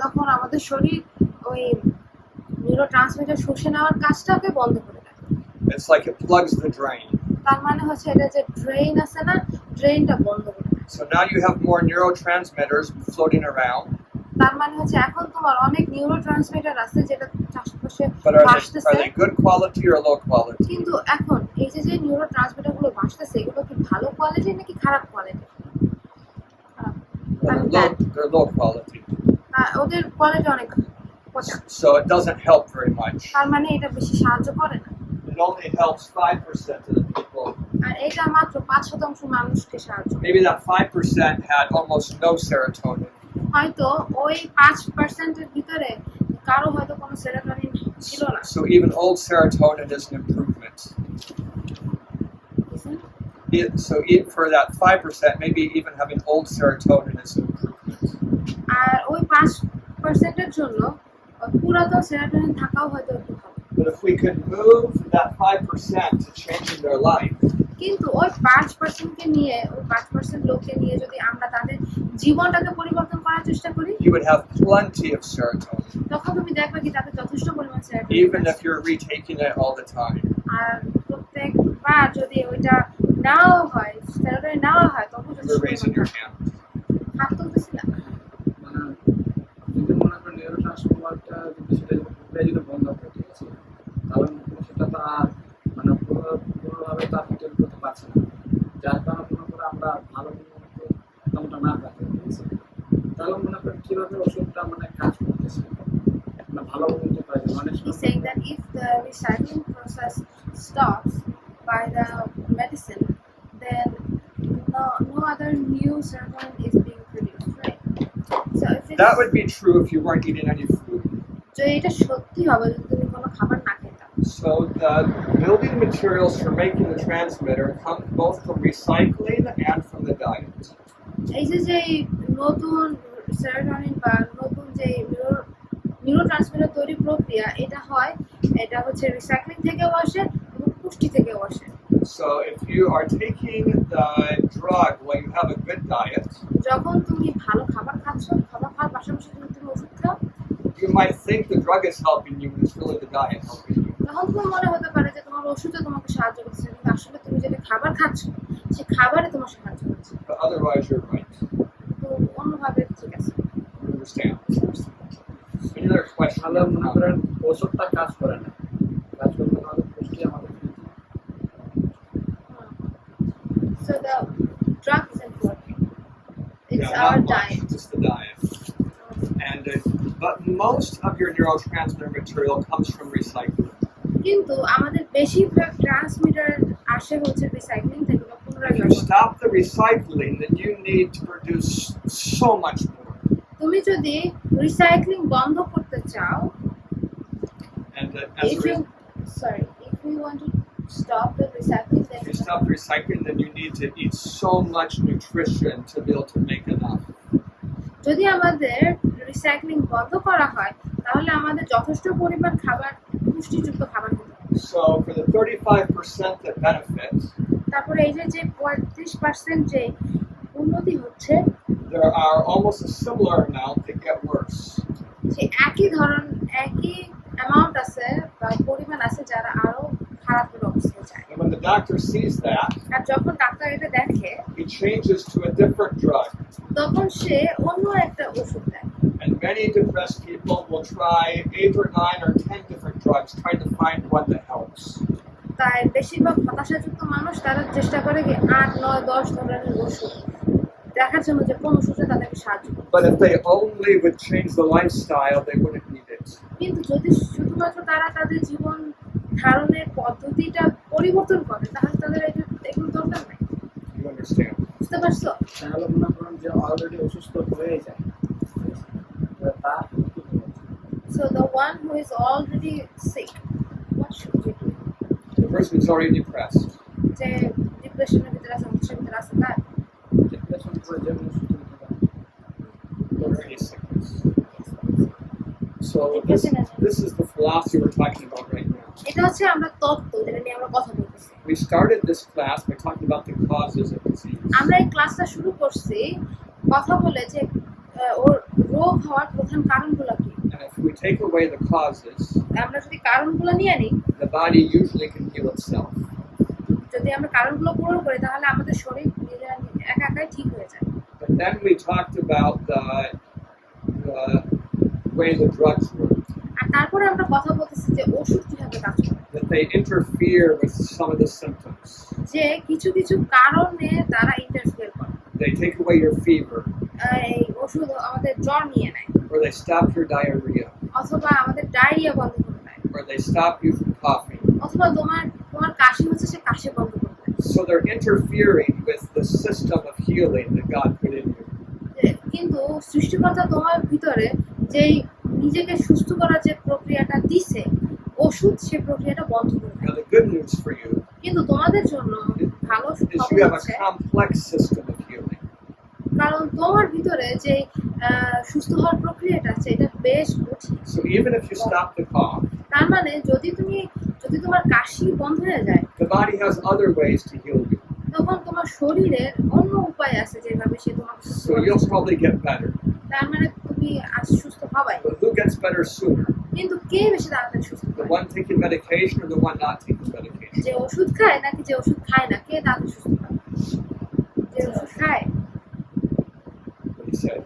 [SPEAKER 2] তখন আমাদের শরীর ওই নিউরোট্রান্সমিটার শুষে নেওয়ার কাজটাকে বন্ধ করে দেয়।
[SPEAKER 1] It's like it plugs the drain.
[SPEAKER 2] তার মানে হচ্ছে এটা যে ড্রেন আছে না, ড্রেনটা বন্ধ করে দেয়।
[SPEAKER 1] So now you have more neurotransmitters floating around.
[SPEAKER 2] তার মানে হচ্ছে এখন তোমার অনেক নিউরোট্রান্সমিটার আছে যেটা চারপাশে
[SPEAKER 1] But
[SPEAKER 2] ভাসতেছে।
[SPEAKER 1] are they good quality or low quality?
[SPEAKER 2] কিন্তু এখন এই যে নিউরোট্রান্সমিটার গুলো ভাসতেছে এগুলো কি ভালো কোয়ালিটি নাকি খারাপ কোয়ালিটি?
[SPEAKER 1] They're low quality.
[SPEAKER 2] ওদের কোয়ালিটি অনেক পচা।
[SPEAKER 1] So it doesn't help very much.
[SPEAKER 2] তার মানে এটা বেশি সাহায্য করে না।
[SPEAKER 1] It only helps 5% of the people.
[SPEAKER 2] আর এটা মাত্র 5% মানুষকে সাহায্য করে।
[SPEAKER 1] Maybe that 5% had almost no serotonin.
[SPEAKER 2] হয়তো ওই 5% এর ভিতরে কারো হয়তো কোনো সেরোটোনিন ছিল না।
[SPEAKER 1] So even old serotonin is an improvement. So for that 5%, maybe even having old serotonin is an improvement.
[SPEAKER 2] আর ওই 5% এর জন্য পুরাতন সেরোটোনিন থাকাও হয়তো একটু ভালো।
[SPEAKER 1] But if we could move that 5% to changing their life,
[SPEAKER 2] কিন্তু ওই 5% কে নিয়ে ওই 5% লোককে নিয়ে যদি আমরা তাদের জীবনটাকে পরিবর্তন করার চেষ্টা করি,
[SPEAKER 1] you would have plenty of serotonin.
[SPEAKER 2] তখন তুমি দেখবে কি তাদের যথেষ্ট পরিমাণ serotonin
[SPEAKER 1] Even if you're retaking it all the time.
[SPEAKER 2] আর প্রত্যেকবার যদি ওইটা নাও হয়, সেরোটোনিন নাও হয়, তখন
[SPEAKER 1] You're raising your hand.
[SPEAKER 2] হাত তুলতেছিলাম।
[SPEAKER 3] মানে যদি মনে করেন নিউরোট্রান্সমিটারটা যদি বন্ধ করে, ঠিক আছে, তাহলে সেটা তো আর মানে পুরোভাবে তার ভিতরে করতে পারছে না, যার কারণে মনে করে আমরা ভালো তেমনটা না পাচ্ছি, ঠিক আছে। তাহলে মনে করেন কীভাবে ওষুধটা মানে কাজ করতেছে, মানে ভালো বলতে পারে অনেক
[SPEAKER 2] He's saying that if the recycling process stops by the medicine, then no other new serotonin is being produced, right? So if it's,
[SPEAKER 1] That would be true if you weren't eating any food.
[SPEAKER 2] so এটা সত্যি হবে যদি তুমি কোনো খাবার না খেতে।
[SPEAKER 1] So the building materials for making the transmitter come both from recycling and from the diet.
[SPEAKER 2] এই যে নতুন সেরোটোনিন বা নতুন যে নিউরোট্রান্সমিটার তৈরি প্রক্রিয়া এটা হচ্ছে রিসাইক্লিং থেকেও আসে এবং পুষ্টি থেকেও আসে।
[SPEAKER 1] So if you are taking the drug while you have a good diet,
[SPEAKER 2] যখন তুমি ভালো খাবার খাচ্ছ, খাবার খাওয়ার পাশাপাশি তুমি ওষুধ খাও,
[SPEAKER 1] you might think the drug is helping you, but it's really the diet helping you.
[SPEAKER 2] তখন তোমার মনে হতে পারে যে তোমার ওষুধে তোমাকে সাহায্য করছে, কিন্তু আসলে তুমি যেটা খাবার খাচ্ছ সেই খাবারে তোমার সাহায্য করছে।
[SPEAKER 1] But otherwise, you're right.
[SPEAKER 2] তো অন্যভাবে ঠিক আছে।
[SPEAKER 1] You understand? Any other questions?
[SPEAKER 3] তাহলে মনে করেন ওষুধটা কাজ করে না, কাজ করলে আমাদের পুষ্টি আমাদের
[SPEAKER 2] So the drug isn't working. It's
[SPEAKER 1] Yeah,
[SPEAKER 2] our
[SPEAKER 1] not much,
[SPEAKER 2] diet.
[SPEAKER 1] just the diet. And but most of your neurotransmitter material comes from recycling.
[SPEAKER 2] কিন্তু আমাদের বেশিরভাগ ট্রান্সমিটার আসে হচ্ছে রিসাইক্লিং থেকে বা
[SPEAKER 1] If
[SPEAKER 2] পুনর্ব্যবহার।
[SPEAKER 1] you stop the recycling, then you need to produce so much more.
[SPEAKER 2] তুমি যদি recycling বন্ধ করতে চাও,
[SPEAKER 1] And as
[SPEAKER 2] if you want to stop the recycling, then
[SPEAKER 1] if you stop the recycling, then you need to eat so much nutrition to be able to make enough.
[SPEAKER 2] যদি আমাদের recycling বন্ধ করা হয় তাহলে আমাদের যথেষ্ট পরিমাণ খাবার, পুষ্টিযুক্ত খাবার খেতে হবে।
[SPEAKER 1] So for the 35% that benefit,
[SPEAKER 2] তারপরে এই যে 35% যে উন্নতি হচ্ছে,
[SPEAKER 1] there are almost a similar amount that get worse.
[SPEAKER 2] সেই একই অ্যামাউন্ট আছে বা পরিমাণ আছে যারা আরো খারাপের অবস্থায় যায়।
[SPEAKER 1] And when the doctor sees that,
[SPEAKER 2] আর যখন ডাক্তার এটা দেখে
[SPEAKER 1] he changes to a different drug.
[SPEAKER 2] তখন সে অন্য একটা ওষুধ দেয়।
[SPEAKER 1] And many depressed people will try 8 or 9 or 10 different drugs trying to find one that helps.
[SPEAKER 2] তাই বেশিরভাগ হতাশাযুক্ত মানুষ তারা চেষ্টা করে কি 8, 9, 10 ধরনের ওষুধ দেখার জন্য যে কোন ওষুধে তাদেরকে সাহায্য করে।
[SPEAKER 1] But if they only would change the lifestyle, they wouldn't need it.
[SPEAKER 2] কিন্তু যদি শুধুমাত্র তারা তাদের জীবন ধারণের পদ্ধতিটা পরিবর্তন করে তাহলে তাদের এগুলো দরকার নাই।
[SPEAKER 1] You understand?
[SPEAKER 2] বুঝতে পারছো?
[SPEAKER 3] তাহলে মনে করেন যে অলরেডি অসুস্থ হয়ে যায়, তার
[SPEAKER 2] So the one who is already sick, what should we do?
[SPEAKER 1] The person who's already depressed.
[SPEAKER 2] যে ডিপ্রেশনের ভিতরে আছে, হতাশার ভিতরে আছে, তার
[SPEAKER 3] ডিপ্রেশন করে যেমন ওষুধ নিতে পারে।
[SPEAKER 1] Or any sickness. So this is the philosophy we're talking about right now.
[SPEAKER 2] এটা হচ্ছে আমরা তত্ত্ব যেটা নিয়ে আমরা কথা বলতেছি।
[SPEAKER 1] We started this class by talking about the causes of disease.
[SPEAKER 2] আমরা এই ক্লাসটা শুরু করছি কথা বলে যে ওর রোগ হওয়ার প্রধান কারণগুলো কি।
[SPEAKER 1] And if we take away the causes,
[SPEAKER 2] আমরা যদি কারণগুলো নিয়ে নিই,
[SPEAKER 1] the body usually can heal itself.
[SPEAKER 2] যদি আমরা কারণগুলো পূরণ করি তাহলে আমাদের শরীর একা একাই ঠিক হয়ে যায়।
[SPEAKER 1] But then we talked about the way the drugs work,
[SPEAKER 2] আর তারপরে আমরা কথা বলতেছি যে ওষুধ কিভাবে কাজ করে,
[SPEAKER 1] that they interfere with some of the symptoms.
[SPEAKER 2] যে কিছু কিছু কারণে তারা ইন্টারফিয়ার করে।
[SPEAKER 1] They take away your fever,
[SPEAKER 2] এই ওষুধ আমাদের জ্বর নিয়ে নেয়,
[SPEAKER 1] or they stop your diarrhea,
[SPEAKER 2] অথবা আমাদের ডায়রিয়া বন্ধ করে দেয়,
[SPEAKER 1] or they stop you from coughing.
[SPEAKER 2] অথবা তোমার কাশি হচ্ছে সে কাশি বন্ধ করে দেয়।
[SPEAKER 1] So they're interfering with the system of healing that God put in you.
[SPEAKER 2] কিন্তু সৃষ্টিকর্তা তোমার ভিতরে যেই নিজেকে সুস্থ করার যে প্রক্রিয়াটা দিছে, ওষুধ সে প্রক্রিয়াটা বন্ধ করে দেয়।
[SPEAKER 1] Now the good news for you
[SPEAKER 2] কিন্তু তোমাদের জন্য ভালো
[SPEAKER 1] is
[SPEAKER 2] খবর
[SPEAKER 1] you have a
[SPEAKER 2] হচ্ছে,
[SPEAKER 1] complex system of healing.
[SPEAKER 2] কারণ তোমার ভিতরে যে সুস্থ হওয়ার প্রক্রিয়াটা আছে এটা বেশ কঠিন।
[SPEAKER 1] So even if you stop the cough,
[SPEAKER 2] তার মানে যদি তোমার কাশি বন্ধ হয়ে যায়,
[SPEAKER 1] the body has other ways to heal you.
[SPEAKER 2] তখন তোমার শরীরের অন্য উপায় আছে যেভাবে সে তোমাকে সুস্থ
[SPEAKER 1] So
[SPEAKER 2] করতে
[SPEAKER 1] you'll
[SPEAKER 2] পারে।
[SPEAKER 1] probably get better.
[SPEAKER 2] তার মানে তুমি আজ সুস্থ হবাই।
[SPEAKER 1] But who gets better sooner?
[SPEAKER 2] কিন্তু কে বেশি তাড়াতাড়ি সুস্থ
[SPEAKER 1] The
[SPEAKER 2] হয়?
[SPEAKER 1] one taking medication or the one not taking medication?
[SPEAKER 2] যে ওষুধ খায় নাকি যে ওষুধ খায় না, কে তাড়াতাড়ি সুস্থ হয়? যে ওষুধ খায়।
[SPEAKER 1] What do you say?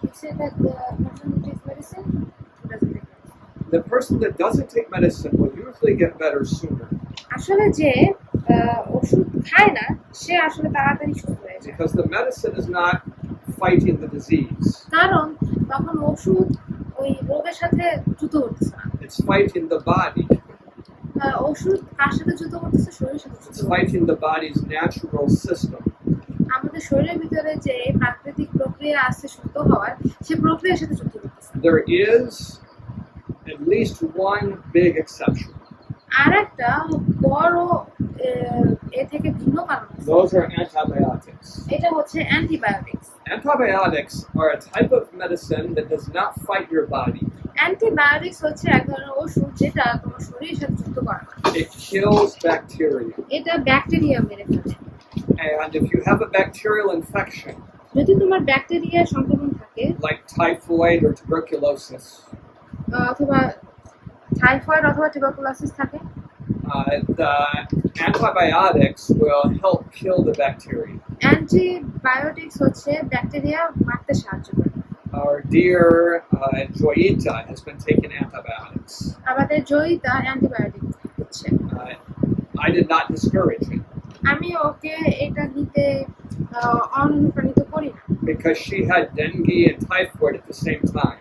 [SPEAKER 2] You said that the person who takes medicine doesn't take medicine.
[SPEAKER 1] The person that doesn't take medicine will usually get better sooner
[SPEAKER 2] আসলে যে ওষুধ খায় না সে আসলে তাড়াতাড়ি সুস্থ হয়ে যায়,
[SPEAKER 1] because the medicine is not fighting the disease.
[SPEAKER 2] কারণ তখন ওষুধ ওই রোগের সাথে যুদ্ধ করতেছে না।
[SPEAKER 1] It's fighting the body.
[SPEAKER 2] ওষুধ কার সাথে যুদ্ধ করতেছে? শরীরের সাথে যুদ্ধ
[SPEAKER 1] It's
[SPEAKER 2] করতেছে।
[SPEAKER 1] fighting the body's natural system.
[SPEAKER 2] আমাদের শরীরের ভিতরে যে প্রাকৃতিক প্রক্রিয়া আছে সুস্থ হওয়ার, সে প্রক্রিয়ার সাথে যুদ্ধ করতেছে।
[SPEAKER 1] There is at least one big exception.
[SPEAKER 2] আর একটা বড় এ থেকে ভিন্ন কারণ আছে।
[SPEAKER 1] Those are antibiotics.
[SPEAKER 2] এটা হচ্ছে antibiotics.
[SPEAKER 1] Antibiotics are a type of medicine that does not fight your body.
[SPEAKER 2] Antibiotics হচ্ছে এক ধরনের ওষুধ যেটা তোমার শরীরের সাথে যুদ্ধ করে না।
[SPEAKER 1] It kills bacteria.
[SPEAKER 2] এটা ব্যাকটেরিয়া মেরে ফেলে।
[SPEAKER 1] And if you have a bacterial infection,
[SPEAKER 2] যদি তোমার ব্যাকটেরিয়া সংক্রমণ থাকে,
[SPEAKER 1] like typhoid or tuberculosis,
[SPEAKER 2] অথবা টাইফয়েড অথবা টিউবারকুলোসিস থাকে,
[SPEAKER 1] the antibiotics will help kill the bacteria.
[SPEAKER 2] Antibiotics হচ্ছে ব্যাকটেরিয়া মারতে সাহায্য করে।
[SPEAKER 1] Our dear Joyita has been taking antibiotics.
[SPEAKER 2] আমাদের জয়িতা অ্যান্টিবায়োটিক হচ্ছে।
[SPEAKER 1] I did not discourage it
[SPEAKER 2] আমি ওকে এটা নিতে অনুপ্রাণিত করি না,
[SPEAKER 1] because she had dengue and typhoid at the same time.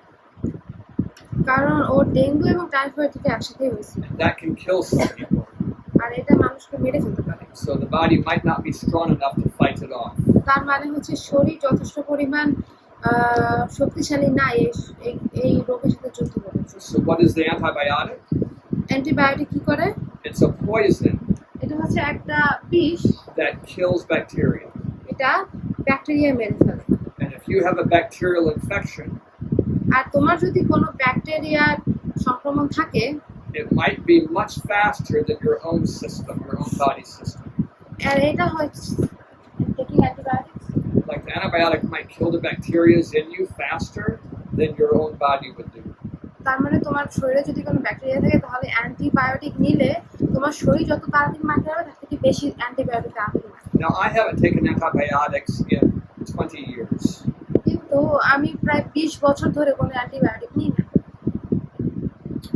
[SPEAKER 2] কারণ ও ডেঙ্গু এবং টাইফয়েড থেকে একসাথে হয়েছিল,
[SPEAKER 1] And that can kill some people.
[SPEAKER 2] আর এটা মানুষকে মেরে ফেলতে পারে।
[SPEAKER 1] So the body might not be strong enough to fight it off.
[SPEAKER 2] তার মানে হচ্ছে শরীর যথেষ্ট পরিমাণ শক্তিশালী না এই রোগের সাথে যুদ্ধ করতে।
[SPEAKER 1] So what is the antibiotic?
[SPEAKER 2] Antibiotic কি করে?
[SPEAKER 1] It's a poison
[SPEAKER 2] এটা হচ্ছে একটা বিষ,
[SPEAKER 1] that kills bacteria.
[SPEAKER 2] এটা ব্যাকটেরিয়া মেরে ফেলে।
[SPEAKER 1] And if you have a bacterial infection,
[SPEAKER 2] আর তোমার যদি কোনো ব্যাকটেরিয়ার সংক্রমণ থাকে,
[SPEAKER 1] it might be much faster than your own system, your own body system.
[SPEAKER 2] আর এটা হচ্ছে taking antibiotics,
[SPEAKER 1] Like the antibiotic might kill the bacteria in you faster than your own body would do.
[SPEAKER 2] তার মানে তোমার শরীরে যদি কোনো bacteria থাকে তাহলে অ্যান্টিবায়োটিক নিলে তোমার শরীর যত তাড়াতাড়ি মারতে হবে তার থেকে বেশি অ্যান্টিবায়োটিক তাড়াতাড়ি মারতে হবে।
[SPEAKER 1] Now I haven't taken antibiotics in 20 years.
[SPEAKER 2] কিন্তু আমি প্রায় 20 বছর ধরে কোনো অ্যান্টিবায়োটিক নিই না।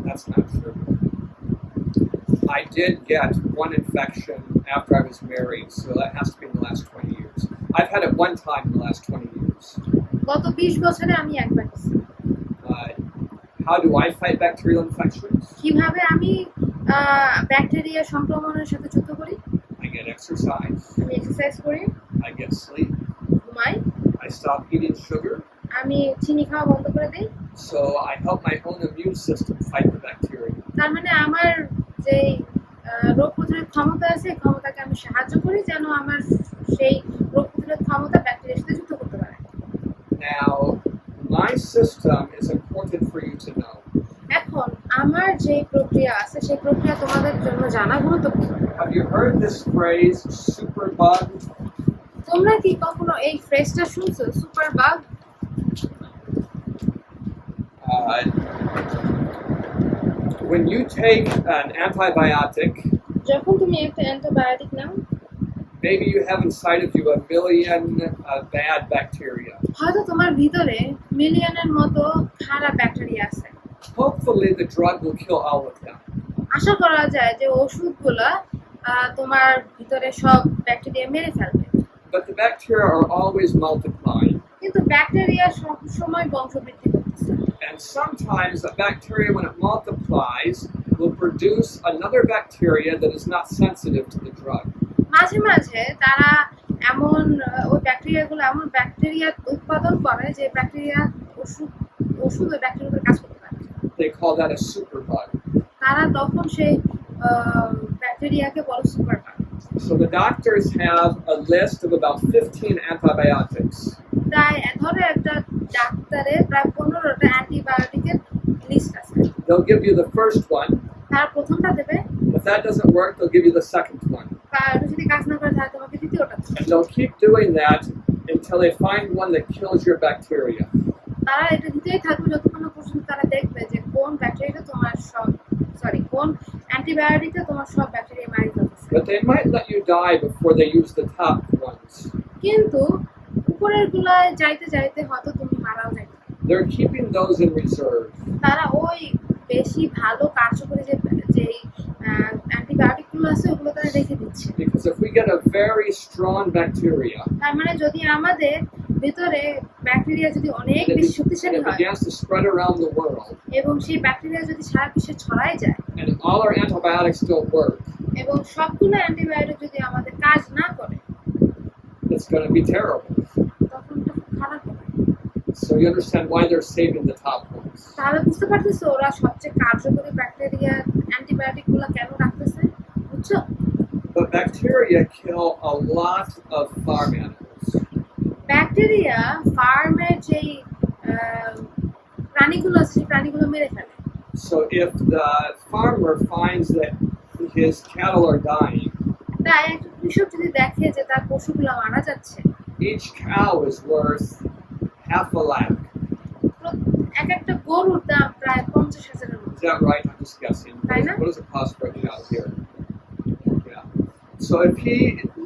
[SPEAKER 1] That's not true. I did get one infection after I was married, so that has to be in the last 20 years. I've had it one time in the last 20 years.
[SPEAKER 2] গত 20 বছরে আমি একবার নিয়েছি।
[SPEAKER 1] How do I fight bacterial infections?
[SPEAKER 2] কিভাবে আমি bacteria সংক্রমণের সাথে যুদ্ধ করি?
[SPEAKER 1] I get exercise.
[SPEAKER 2] আমি এক্সারসাইজ করি,
[SPEAKER 1] I get sleep.
[SPEAKER 2] ঘুমাই,
[SPEAKER 1] I stop eating sugar.
[SPEAKER 2] আমি চিনি খাওয়া বন্ধ করে দিই।
[SPEAKER 1] So I help my own immune system fight the bacteria.
[SPEAKER 2] তার মানে আমার যে রোগ প্রতিরোধ ক্ষমতা আছে এই ক্ষমতাকে আমি সাহায্য করি যেন আমার সেই রোগ প্রতিরোধ ক্ষমতা ব্যাকটেরিয়ার সাথে যুদ্ধ করতে পারে।
[SPEAKER 1] Now, my system is important for you to know.
[SPEAKER 2] এখন আমার যে প্রক্রিয়া আছে সেই প্রক্রিয়া তোমাদের জন্য জানা গুরুত্বপূর্ণ।
[SPEAKER 1] Have you heard this phrase, superbug?
[SPEAKER 2] তোমরা কি কখনো এই ফ্রেজটা শুনছো, super bug?
[SPEAKER 1] Uh, when you take an antibiotic,
[SPEAKER 2] যখন তুমি একটা অ্যান্টিবায়োটিক নাও,
[SPEAKER 1] maybe you have inside of you a million bad bacteria.
[SPEAKER 2] হয়তো তোমার ভিতরে মিলিয়নের মতো খারাপ ব্যাকটেরিয়া আছে।
[SPEAKER 1] Hopefully the drug will kill all of them.
[SPEAKER 2] আশা করা যায় যে ওষুধগুলা তোমার ভিতরে সব ব্যাকটেরিয়া মেরে ফেলবে।
[SPEAKER 1] But the bacteria are always multiplying.
[SPEAKER 2] কিন্তু ব্যাকটেরিয়া সব সময় বংশবৃদ্ধি করতেছে।
[SPEAKER 1] And sometimes a bacteria, when it multiplies, will produce another bacteria that is not sensitive to the drug.
[SPEAKER 2] মাঝে মাঝে তারা এমন ওই ব্যাকটেরিয়াগুলো এমন ব্যাকটেরিয়া উৎপাদন করে যে ব্যাকটেরিয়া ওষুধ ওই ব্যাকটেরিয়ার কাজ করতে পারে।
[SPEAKER 1] They call that a superbug.
[SPEAKER 2] তারা তখন সেই ব্যাকটেরিয়াকে বলে superbug.
[SPEAKER 1] So the doctors have a list of about 15 antibiotics.
[SPEAKER 2] তাই ধরো একটা ডাক্তারের প্রায় 15টা অ্যান্টিবায়োটিকের লিস্ট আছে।
[SPEAKER 1] They'll give you the first one.
[SPEAKER 2] তারা প্রথমটা দেবে,
[SPEAKER 1] If that doesn't work, they'll give you the second one.
[SPEAKER 2] আর যদি কাজ না করে তাহলে তোমাকে দ্বিতীয়টা দেবে।
[SPEAKER 1] And they'll keep doing that until they find one that kills your bacteria.
[SPEAKER 2] তারা এটা দিতেই থাকবে যতক্ষণ না পর্যন্ত তারা দেখবে যে কোন ব্যাকটেরিয়াটা তোমার কোন অ্যান্টিবায়োটিকটা তোমার সব ব্যাকটেরিয়া মারি ফেলতেছে।
[SPEAKER 1] But they might let you die before they use the top ones.
[SPEAKER 2] কিন্তু উপরের গুলায় যাইতে যাইতে হয়তো তুমি মারাও যাবে।
[SPEAKER 1] They're keeping those in reserve.
[SPEAKER 2] তারা ওই বেশি ভালো কার্যকরী যে অ্যান্টিবায়োটিক গুলো আছে ওগুলো তারা রেখে দিচ্ছে।
[SPEAKER 1] Because if we get a very strong bacteria,
[SPEAKER 2] তার মানে যদি আমাদের ভিতরে ব্যাকটেরিয়া যদি অনেক
[SPEAKER 1] and
[SPEAKER 2] বেশি
[SPEAKER 1] it
[SPEAKER 2] শক্তিশালী হয়
[SPEAKER 1] begins to spread around the world,
[SPEAKER 2] এবং সেই ব্যাকটেরিয়া যদি সারা বিশ্বে ছড়ায় যায়
[SPEAKER 1] and all our antibiotics don't work,
[SPEAKER 2] এবং সবগুলো অ্যান্টিবায়োটিক যদি আমাদের কাজ না করে,
[SPEAKER 1] it's going to be terrible.
[SPEAKER 2] তখন এটা খুব খারাপ হবে।
[SPEAKER 1] So you understand why they're saving the top ones.
[SPEAKER 2] তাহলে বুঝতে পারতেছো ওরা সবচেয়ে কার্যকরী ব্যাকটেরিয়া অ্যান্টিবায়োটিক গুলো কেন রাখতেছে, বুঝছো?
[SPEAKER 1] But bacteria kill a lot of farm animals.
[SPEAKER 2] Bacteria ফার্মের যে প্রাণীগুলো আছে সেই প্রাণীগুলো মেরে ফেলে।
[SPEAKER 1] So if the farmer finds that his cattle are dying,
[SPEAKER 2] তাই একটা কৃষক যদি দেখে যে তার পশুগুলো মারা যাচ্ছে,
[SPEAKER 1] each cow is worth half a lakh.
[SPEAKER 2] এক একটা গরুর দাম প্রায় 50,000-এর মতো।
[SPEAKER 1] Is that right? I'm just guessing. What does it cost for a cow here? Yeah. So if he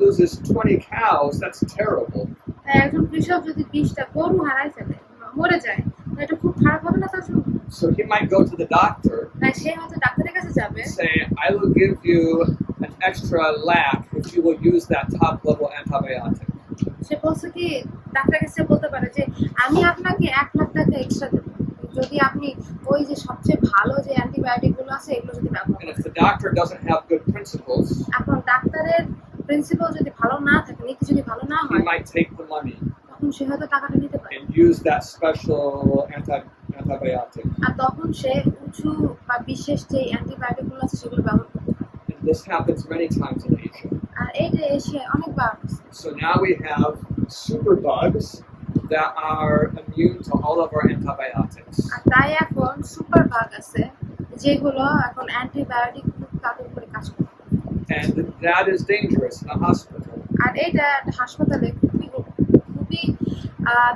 [SPEAKER 1] loses 20 cows, that's terrible.
[SPEAKER 2] তাই একজন কৃষক যদি 20টা গরু হারায় ফেলে, মরে যায়, এটা খুব খারাপ হবে না তার জন্য?
[SPEAKER 1] So he might go to the doctor
[SPEAKER 2] তাই সে হয়তো ডাক্তারের কাছে যাবে,
[SPEAKER 1] and say, I will give you an extra lakh if you will use that top level antibiotic.
[SPEAKER 2] সে বলছে কি ডাক্তারের কাছে বলতে পারে যে আমি আপনাকে 1 লাখ টাকা এক্সট্রা দেব যদি আপনি ওই যে সবচেয়ে ভালো যে অ্যান্টিবায়োটিক গুলো আছে এগুলো যদি ব্যবহার
[SPEAKER 1] And
[SPEAKER 2] করেন।
[SPEAKER 1] if the doctor doesn't have good principles,
[SPEAKER 2] এখন ডাক্তারের প্রিন্সিপাল যদি ভালো না থাকে, নীতি যদি ভালো না
[SPEAKER 1] he
[SPEAKER 2] হয়,
[SPEAKER 1] might take the money
[SPEAKER 2] তখন সে হয়তো টাকাটা নিতে পারে
[SPEAKER 1] and use that special antibiotic.
[SPEAKER 2] আর তখন সে উঁচু বা বিশেষ যে অ্যান্টিবায়োটিক গুলো আছে সেগুলো ব্যবহার করতে পারে।
[SPEAKER 1] And this happens many times in Asia.
[SPEAKER 2] আর এইটা এশিয়ায় অনেকবার হচ্ছে।
[SPEAKER 1] So now we have superbugs that are immune to all of our antibiotics.
[SPEAKER 2] আর তাই এখন সুপার বাগ আছে যেগুলো এখন অ্যান্টিবায়োটিক তাদের উপরে কাজ করে।
[SPEAKER 1] And that is dangerous in a hospital.
[SPEAKER 2] আর এইটা একটা হাসপাতালে খুবই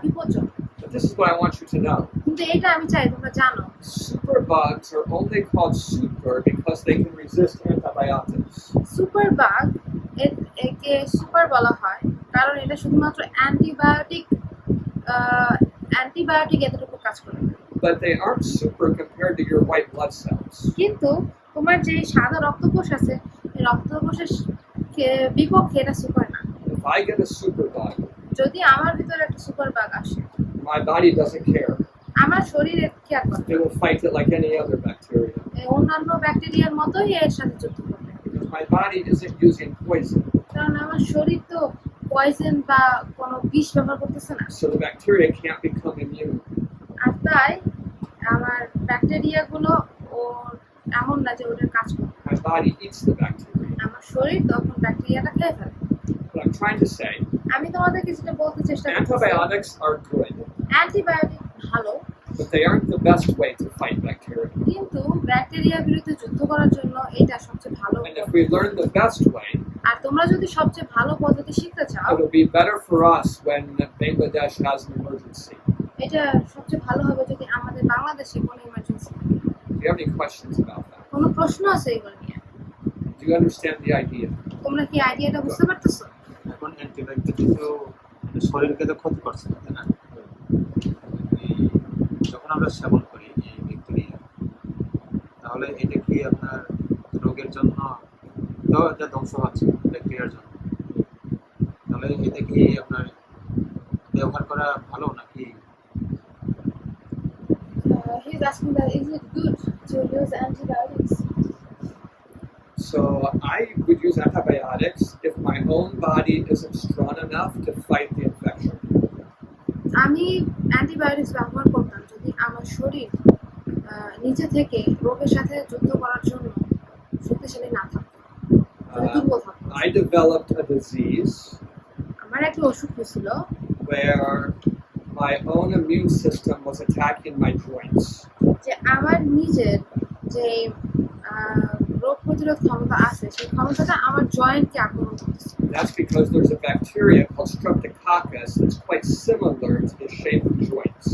[SPEAKER 2] বিপজ্জনক।
[SPEAKER 1] But this is what I want you to know.
[SPEAKER 2] কিন্তু এটা আমি চাই তোমরা জানো,
[SPEAKER 1] Superbugs are only called super because they can resist antibiotics.
[SPEAKER 2] Super bug একে সুপার বলা হয় কারণ এটা শুধুমাত্র অ্যান্টিবায়োটিক এতটুকু কাজ করে।
[SPEAKER 1] But they aren't super compared to your white blood cells.
[SPEAKER 2] কিন্তু তোমার যে সাদা রক্তকোষ আছে এই রক্তকোষের বিপক্ষে এটা সুপার না।
[SPEAKER 1] If I get a superbug,
[SPEAKER 2] যদি আমার ভিতরে একটা সুপার বাগ আসে,
[SPEAKER 1] my body doesn't care.
[SPEAKER 2] আমার শরীর কেয়ার করে,
[SPEAKER 1] It will fight it like any other bacteria.
[SPEAKER 2] অন্যান্য ব্যাকটেরিয়ার মতোই এর সাথে যুদ্ধ করবে।
[SPEAKER 1] Because my body isn't using poison.
[SPEAKER 2] কারণ আমার শরীর তো পয়জন বা কোনো বিষ ব্যবহার করতেছে না।
[SPEAKER 1] So the bacteria can't become immune.
[SPEAKER 2] আর তাই আমার ব্যাকটেরিয়াগুলো ও এমন না যে ওদের কাজ করে।
[SPEAKER 1] My body eats the bacteria.
[SPEAKER 2] আমার শরীর তখন ব্যাকটেরিয়াটা খেয়ে ফেলে।
[SPEAKER 1] What I'm trying to say,
[SPEAKER 2] আমি তোমাদেরকে যেটা বলতে চেষ্টা করছি,
[SPEAKER 1] antibiotics are good.
[SPEAKER 2] অ্যান্টিবায়োটিক ভালো,
[SPEAKER 1] but they aren't the best way to fight bacteria.
[SPEAKER 2] কিন্তু ব্যাকটেরিয়ার বিরুদ্ধে যুদ্ধ করার জন্য এটা সবচেয়ে ভালো
[SPEAKER 1] And if we learn the best way,
[SPEAKER 2] আর তোমরা যদি সবচেয়ে ভালো পদ্ধতি শিখতে চাও
[SPEAKER 1] it'll be better for us when Bangladesh has an emergency.
[SPEAKER 2] এটা সবচেয়ে ভালো হবে যদি আমাদের বাংলাদেশে কোনো ইমার্জেন্সি থাকে।
[SPEAKER 1] Do you have any questions about that?
[SPEAKER 2] কোনো প্রশ্ন আছে এগুলো নিয়ে?
[SPEAKER 1] Do you understand the idea?
[SPEAKER 2] তোমরা কি আইডিয়াটা বুঝতে পারতেছো?
[SPEAKER 4] এখন অ্যান্টিবায়োটিক তো শরীরকে তো ক্ষতি করছে না, তাই না? যখন আমরা সেবন করি এই ব্যাকটেরিয়া, তাহলে এটা কি আপনার রোগের জন্য যা ধ্বংস হচ্ছে ব্যাকটেরিয়ার জন্য, তাহলে এটা কি আপনার ব্যবহার করা ভালো নাকি?
[SPEAKER 2] He's asking that is it good to use antibiotics?
[SPEAKER 1] So I would use antibiotics if my own body isn't strong enough to fight the infection.
[SPEAKER 2] আমি অ্যান্টিবায়োটিক্স ব্যবহার করতাম যদি আমার শরীর নিজে থেকে রোগের সাথে যুদ্ধ করার জন্য শক্তিশালী না থাকতো, দুর্বল থাকতো।
[SPEAKER 1] I developed a disease
[SPEAKER 2] আমার একটা অসুখ হয়েছিল
[SPEAKER 1] where my own immune system was attacking my joints.
[SPEAKER 2] যে আমার নিজের যে রোগ প্রতিরোধ ক্ষমতা আছে সেই ক্ষমতাটা আমার জয়েন্টকে আক্রমণ করতেছে।
[SPEAKER 1] That's because there's a bacteria called Streptococcus that's quite similar to the shape of joints,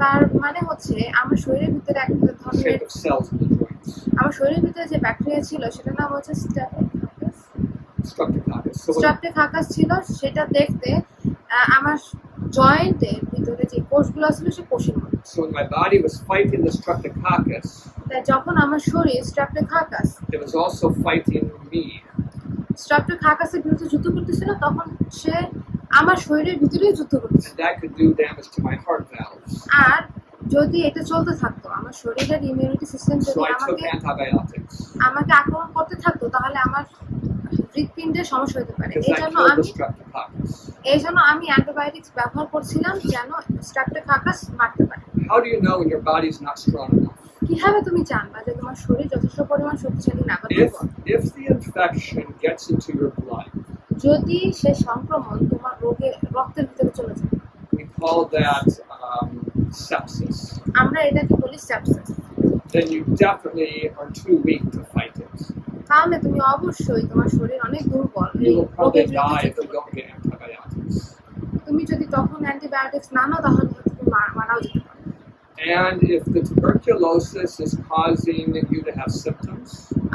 [SPEAKER 2] তার মানে হচ্ছে আমার শরীরের ভিতরে একটা
[SPEAKER 1] the
[SPEAKER 2] ধরনের
[SPEAKER 1] shape of cells in the joints.
[SPEAKER 2] আমার শরীরের ভিতরে যে ব্যাকটেরিয়া ছিল সেটার নাম হচ্ছে
[SPEAKER 1] Streptococcus. So
[SPEAKER 2] স্ট্রেপ্টোকাকাস ছিল, সেটা দেখতে আমার জয়েন্টের ভিতরে যে কোষগুলো ছিল সে কোষের মতো।
[SPEAKER 1] so when my body was fighting the Streptococcus,
[SPEAKER 2] তাই যখন আমার শরীর স্ট্রেপ্টোকাকাস
[SPEAKER 1] it was also fighting me.
[SPEAKER 2] স্ট্রেপ্টোকাকাসের বিরুদ্ধে যুদ্ধ করতেছিল, তখন সে আমার শরীরের ভিতরেই যুদ্ধ করতেছিল।
[SPEAKER 1] And that could do damage to my heart valves.
[SPEAKER 2] আর যদি এটা চলতে থাকতো, আমার শরীরের ইমিউনিটি সিস্টেম
[SPEAKER 1] So
[SPEAKER 2] যদি
[SPEAKER 1] I took
[SPEAKER 2] আমাকে
[SPEAKER 1] antibiotics
[SPEAKER 2] আক্রমণ করতে থাকতো, তাহলে আমার হৃৎপিণ্ডের সমস্যা হতে পারে।
[SPEAKER 1] because I killed the Streptococcus.
[SPEAKER 2] এই জন্য আমি অ্যান্টিবায়োটিক্স ব্যবহার করছিলাম যেন স্ট্রেপ্টোকাকাস মারতে পারে।
[SPEAKER 1] How do you know when your body's not strong enough?
[SPEAKER 2] কিভাবে তুমি জানবা যে তোমার শরীর যথেষ্ট পরিমাণ শক্তিশালী না?
[SPEAKER 1] If the infection gets into your blood,
[SPEAKER 2] যদি সে সংক্রমণ তোমার রক্তের ভিতরে চলে যায়,
[SPEAKER 1] we call that sepsis.
[SPEAKER 2] আমরা এটাকে বলি sepsis.
[SPEAKER 1] Then you definitely are too weak to fight it.
[SPEAKER 2] তাহলে তুমি অবশ্যই তোমার শরীর অনেক দুর্বল এই
[SPEAKER 1] You will
[SPEAKER 2] রোগের
[SPEAKER 1] probably
[SPEAKER 2] বিরুদ্ধে
[SPEAKER 1] die if
[SPEAKER 2] যুদ্ধ
[SPEAKER 1] you don't
[SPEAKER 2] করতে।
[SPEAKER 1] get antibiotics.
[SPEAKER 2] তুমি যদি তখন অ্যান্টিবায়োটিক্স না নাও তাহলে তুমি মারাও যেতে পারো।
[SPEAKER 1] And if the tuberculosis is causing you to have symptoms,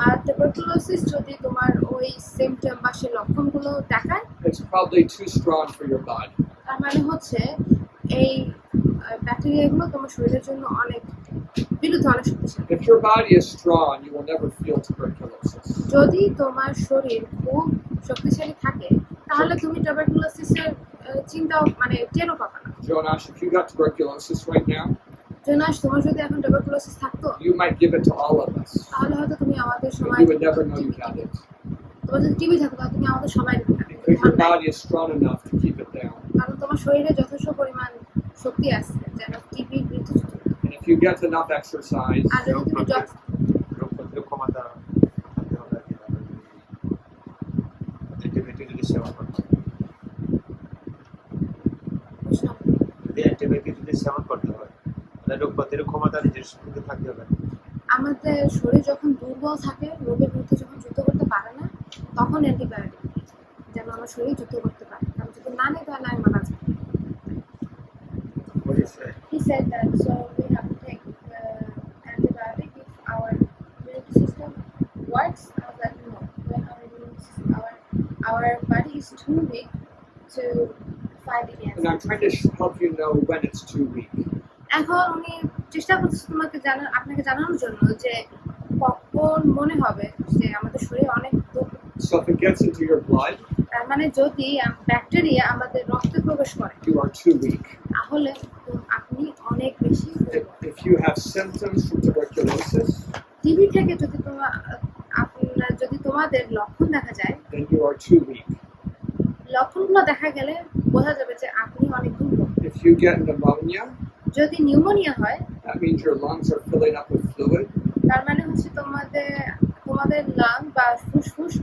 [SPEAKER 2] আর টিউবারকুলোসিস যদি তোমার ওই সিমটম বা সেই লক্ষণগুলো দেখায়,
[SPEAKER 1] it's probably too strong for your body.
[SPEAKER 2] তার মানে হচ্ছে এই ব্যাকটেরিয়াগুলো তোমার শরীরের জন্য বিরুদ্ধে অনেক শক্তিশালী।
[SPEAKER 1] If your body is strong, you will never feel tuberculosis.
[SPEAKER 2] যদি তোমার শরীর খুব শক্তিশালী থাকে তাহলে তুমি টিউবারকুলোসিসের চিন্তাও টেরও পাবে না।
[SPEAKER 1] Jonash, if you got tuberculosis right now,
[SPEAKER 2] Jonas, তোমার যদি এখন টিউবারকুলোসিস থাকতো
[SPEAKER 1] you might give it to all of us.
[SPEAKER 2] তাহলে হয়তো তুমি আমাদের
[SPEAKER 1] But
[SPEAKER 2] সবাই,
[SPEAKER 1] you would never know you had it.
[SPEAKER 2] তোমার যদি টিবি থাকতো তাহলে তুমি আমাদের সবাই
[SPEAKER 1] Because your body is strong enough to keep it down.
[SPEAKER 2] কারণ তোমার শরীরে যথেষ্ট পরিমাণ শক্তি আছে যেন টিবির বিরুদ্ধে যুদ্ধ করতে।
[SPEAKER 1] And if you get enough exercise,
[SPEAKER 2] আর যদি তুমি
[SPEAKER 4] রোগ প্রতিরোধ ক্ষমতা থাকতে হবে আর কি, অ্যান্টিবায়োটিক যদি সেবন করতে হয়, যদি অ্যান্টিবায়োটিক যদি সেবন করতে হয় তাহলে রোগ প্রতিরোধ ক্ষমতা নিজের শরীরে থাকতে হবে।
[SPEAKER 2] আমাদের শরীর যখন দুর্বল থাকে, রোগের বিরুদ্ধে যখন যুদ্ধ করতে পারে না, তখন অ্যান্টিবায়োটিক যেন আমার শরীর যুদ্ধ করতে পারে। কারণ যদি না নেই তাহলে আমি মারা যাবো। He said that so we have to take antibiotic if our immune system works. I was like, no, when our body is too weak to fight against.
[SPEAKER 1] and I'm trying to help you know when it's too weak.
[SPEAKER 2] এখন উনি চেষ্টা করতেছে আপনাকে জানানোর জন্য যে কখন মনে হবে যে আমাদের শরীরে অনেক দুর্বল।
[SPEAKER 1] So if it gets into your blood,
[SPEAKER 2] তার মানে যদি ব্যাকটেরিয়া আমাদের রক্তে প্রবেশ করে
[SPEAKER 1] you are too weak.
[SPEAKER 2] তাহলে আপনি অনেক বেশি দুর্বল।
[SPEAKER 1] If you have symptoms from tuberculosis,
[SPEAKER 2] TB থেকে যদি তোমাদের লক্ষণ দেখা যায়,
[SPEAKER 1] then you are too weak.
[SPEAKER 2] লক্ষণগুলো দেখা গেলে বোঝা যাবে যে আপনি অনেক দুর্বল।
[SPEAKER 1] If you get pneumonia,
[SPEAKER 2] যদি নিউমোনিয়া হয়,
[SPEAKER 1] that means your lungs are filling up with fluid.
[SPEAKER 2] তার মানে হচ্ছে তোমাদের লাং বা ফুসফুস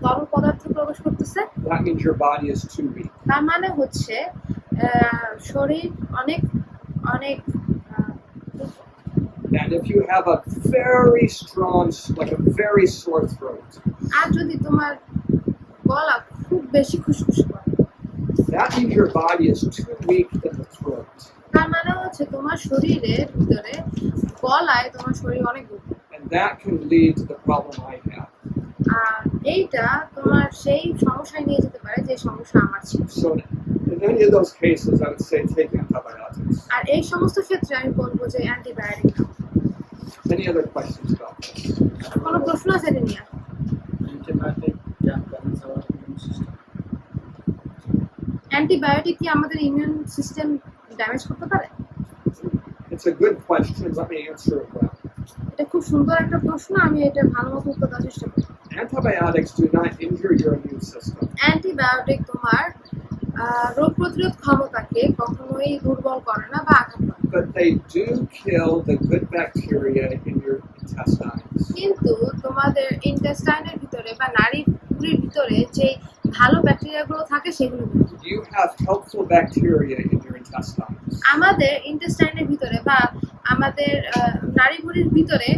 [SPEAKER 2] তরল পদার্থ প্রবেশ করতেছে।
[SPEAKER 1] That means your body is too weak.
[SPEAKER 2] তার মানে হচ্ছে শরীর অনেক
[SPEAKER 1] And if you have a very strong, like a very sore throat,
[SPEAKER 2] আর যদি তোমার গলা খুব বেশি খুশখুশ করে,
[SPEAKER 1] that means your body is too weak in the throat.
[SPEAKER 2] তার মানে হচ্ছে তোমার শরীরের ভিতরে গলায় তোমার শরীর অনেক দুর্বল।
[SPEAKER 1] And that can lead to the problem I have.
[SPEAKER 2] আর এইটা তোমার সেই সমস্যায় নিয়ে যেতে পারে যে সমস্যা আমার ছিল।
[SPEAKER 1] So in any of those cases, I would say take antibiotics.
[SPEAKER 2] আর এই সমস্ত ক্ষেত্রে আমি বলবো যে antibiotic.
[SPEAKER 1] Any other questions about this?
[SPEAKER 2] কোনো প্রশ্ন আছে এটা নিয়ে?
[SPEAKER 3] Antibiotic balance our immune system.
[SPEAKER 2] Antibiotic কি আমাদের ইমিউন সিস্টেম ড্যামেজ করতে পারে?
[SPEAKER 1] It's a good question. Let me answer it well.
[SPEAKER 2] এটা খুব সুন্দর একটা প্রশ্ন, আমি এটা ভালো মতো উত্তর দেওয়ার চেষ্টা করব।
[SPEAKER 1] Antibiotics do not injure your immune system.
[SPEAKER 2] Antibiotic তোমার রোগ প্রতিরোধ ক্ষমতাকে কখনোই দুর্বল করে না বা আঘাত করে না।
[SPEAKER 1] But they do kill the good bacteria in your intestines.
[SPEAKER 2] কিন্তু তোমাদের ইন্টেস্টাইনের ভিতরে বা নাড়িভুঁড়ির ভিতরে যে ভালো ব্যাকটেরিয়াগুলো থাকে সেগুলো মরে।
[SPEAKER 1] You have helpful bacteria in your intestines.
[SPEAKER 2] আমাদের ইন্টেস্টাইনের ভিতরে বা আমাদের নাড়িভুঁড়ির ভিতরে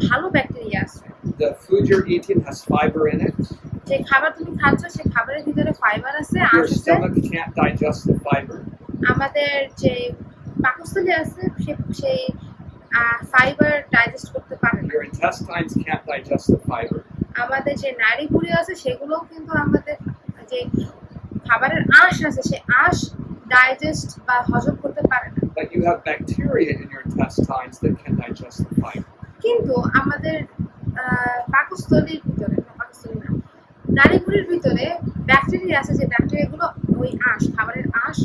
[SPEAKER 2] ভালো ব্যাকটেরিয়া আছে।
[SPEAKER 1] The food you're eating has fiber in it.
[SPEAKER 2] যে খাবার তুমি খাচ্ছ সেই খাবারের ভিতরে ফাইবার আছে,
[SPEAKER 1] Your
[SPEAKER 2] আঁশ আছে।
[SPEAKER 1] stomach can't digest the fiber.
[SPEAKER 2] আমাদের যে পাকস্থলী আছে সেই ফাইবার ডাইজেস্ট করতে পারে না।
[SPEAKER 1] Your intestines can't digest the fiber.
[SPEAKER 2] আমাদের যে নাড়িভুঁড়ি আছে সেগুলোও কিন্তু আমাদের যে খাবারের আঁশ আছে সেই আঁশ ডাইজেস্ট বা হজম করতে পারে না।
[SPEAKER 1] But you have bacteria in your intestines that can digest the fiber.
[SPEAKER 2] কিন্তু আমাদের পাকস্থলীর ভিতরে নাড়িভুঁড়ির ভিতরে ব্যাকটেরিয়া আছে যে ব্যাকটেরিয়াগুলো ওই আঁশ খাবারের আঁশ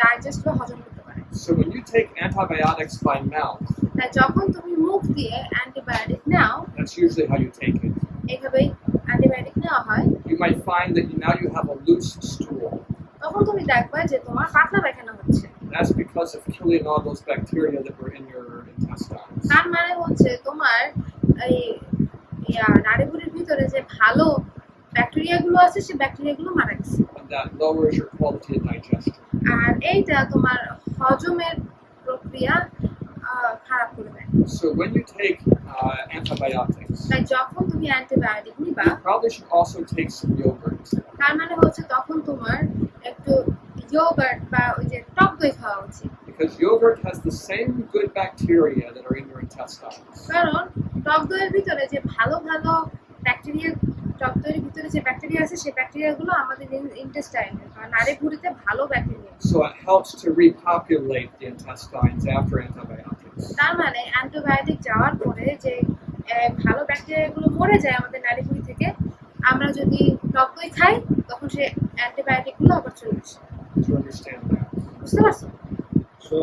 [SPEAKER 2] ডাইজেস্ট বা হজম করতে পারে।
[SPEAKER 1] So when you take antibiotics by mouth,
[SPEAKER 2] তাই যখন তুমি মুখ দিয়ে antibiotic now,
[SPEAKER 1] that's usually how you take it.
[SPEAKER 2] এইভাবেই অ্যান্টিবায়োটিক নেওয়া হয়,
[SPEAKER 1] You might find that now you have a loose stool.
[SPEAKER 2] তখন তুমি দেখবে যে তোমার পাতলা পায়খানা হচ্ছে।
[SPEAKER 1] That's because of killing all those bacteria that were in your intestines.
[SPEAKER 2] তার মানে হচ্ছে তোমার এই নাড়িভুঁড়ির ভিতরে যে ভালো ব্যাকটেরিয়াগুলো আছে সেই ব্যাকটেরিয়াগুলো মারা গেছে।
[SPEAKER 1] And that lowers your quality of digestion.
[SPEAKER 2] আর এইটা তোমার হজমের প্রক্রিয়া খারাপ করে দেয়।
[SPEAKER 1] So when you take antibiotics,
[SPEAKER 2] তাই যখন তুমি অ্যান্টিবায়োটিক নিবা,
[SPEAKER 1] you probably should also take some yogurt.
[SPEAKER 2] তার মানে হচ্ছে তখন তোমার একটু ইয়োগার্ট বা ওই যে টক দই খাওয়া উচিত।
[SPEAKER 1] Because yogurt has the same good bacteria that are in your intestines.
[SPEAKER 2] কারণ টক দইয়ের ভিতরে যে ভালো ভালো ব্যাকটেরিয়া, টক দইয়ের ভিতরে যে ব্যাকটেরিয়া আছে সেই ব্যাকটেরিয়াগুলো আমাদের ইন্টেস্টাইনে বা নাড়িভুঁড়িতে ভালো bacteria.
[SPEAKER 1] So it helps to repopulate the intestines after antibiotics.
[SPEAKER 2] তার মানে অ্যান্টিবায়োটিক যাওয়ার পরে যে ভালো ব্যাকটেরিয়াগুলো মরে যায় আমাদের নাড়িভুঁড়ি থেকে, আমরা যদি টক দই খাই তখন সেই অ্যান্টিবায়োটিকগুলো আবার চলে আসে।
[SPEAKER 1] Do you understand that?
[SPEAKER 2] বুঝতে পারছো?
[SPEAKER 3] সো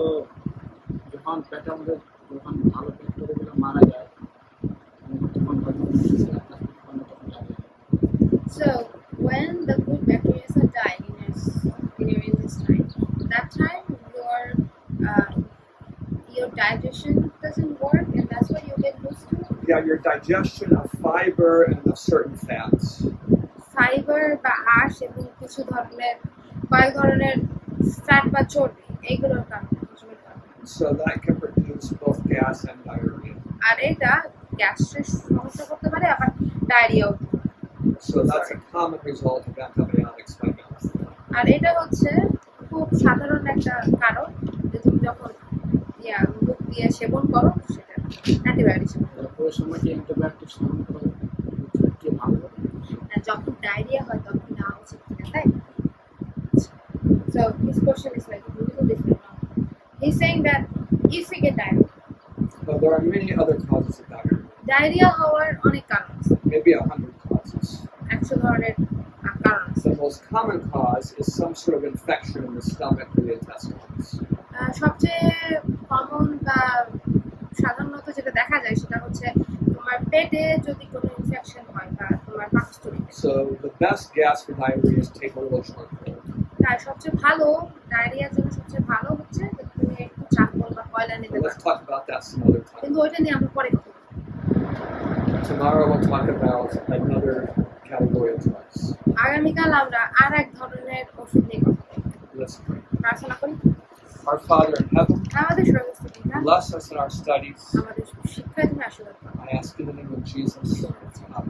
[SPEAKER 3] যখন পেটের মধ্যে যখন ভালো ব্যাকটেরিয়াগুলো মারা যায় তখন হয়তো তখন লাগে।
[SPEAKER 2] So when the good bacteria are dying in your intestine, that time your digestion doesn't work, and that's why you get loose too.
[SPEAKER 1] Yeah, your digestion of fiber and of certain fats.
[SPEAKER 2] Fibre বা আঁশ এবং কিছু ধরনের কয়েক ধরনের fat বা চর্বি এইগুলোর কারণে হজমের কারণে।
[SPEAKER 1] So that can produce both gas and diarrhea.
[SPEAKER 2] আর এটা গ্যাস্ট্রিক সমস্যা করতে পারে, আবার ডায়রিয়াও।
[SPEAKER 1] So that's a common result of antibiotics by mouth.
[SPEAKER 2] আর এটা হচ্ছে খুব সাধারণ একটা কারণ যে তুমি যখন মুখ দিয়ে সেবন করো সেটা অ্যান্টিবায়োটিক সেবন করো।
[SPEAKER 3] ওই সময় কি অ্যান্টিবায়োটিক সেবন করা কি ভালো?
[SPEAKER 2] যখন ডায়রিয়া হয় তখন নেওয়া উচিত কিনা, তাই? So his question is like a little different now. He's saying that if we get diarrhea,
[SPEAKER 1] But there are many other causes of diarrhea.
[SPEAKER 2] Diarrhoea হওয়ার অনেক কারণ আছে,
[SPEAKER 1] Maybe 100 causes.
[SPEAKER 2] 100 ধরনের কারণ আছে।
[SPEAKER 1] The most common cause is some sort of infection in the stomach or the intestines.
[SPEAKER 2] সবচেয়ে common বা সাধারণত যেটা দেখা যায় সেটা হচ্ছে তোমার পেটে যদি কোনো ইনফেকশন হয় বা তোমার পাকস্থলীতে।
[SPEAKER 1] So the best gas for diarrhea is take a little charcoal.
[SPEAKER 2] তাই সবচেয়ে ভালো ডায়রিয়ার জন্য সবচেয়ে ভালো হচ্ছে যে তুমি একটু চারকোল বা কয়লা নিতে
[SPEAKER 1] Let's
[SPEAKER 2] পারো,
[SPEAKER 1] talk about that some other time.
[SPEAKER 2] কিন্তু ওইটা নিয়ে আমরা পরে কথা বলবো।
[SPEAKER 1] Tomorrow we'll talk about another category of drugs.
[SPEAKER 2] আগামীকাল আমরা আর এক ধরনের ওষুধ নিয়ে কথা বলবো।
[SPEAKER 1] Let's pray.
[SPEAKER 2] প্রার্থনা করি।
[SPEAKER 1] Our Father in heaven,
[SPEAKER 2] আমাদের সর্বস্থ পিতা, না
[SPEAKER 1] Bless us in our studies.
[SPEAKER 2] আমাদের শিক্ষায় তুমি আশীর্বাদ করো
[SPEAKER 1] I ask in the name of Jesus. Amen.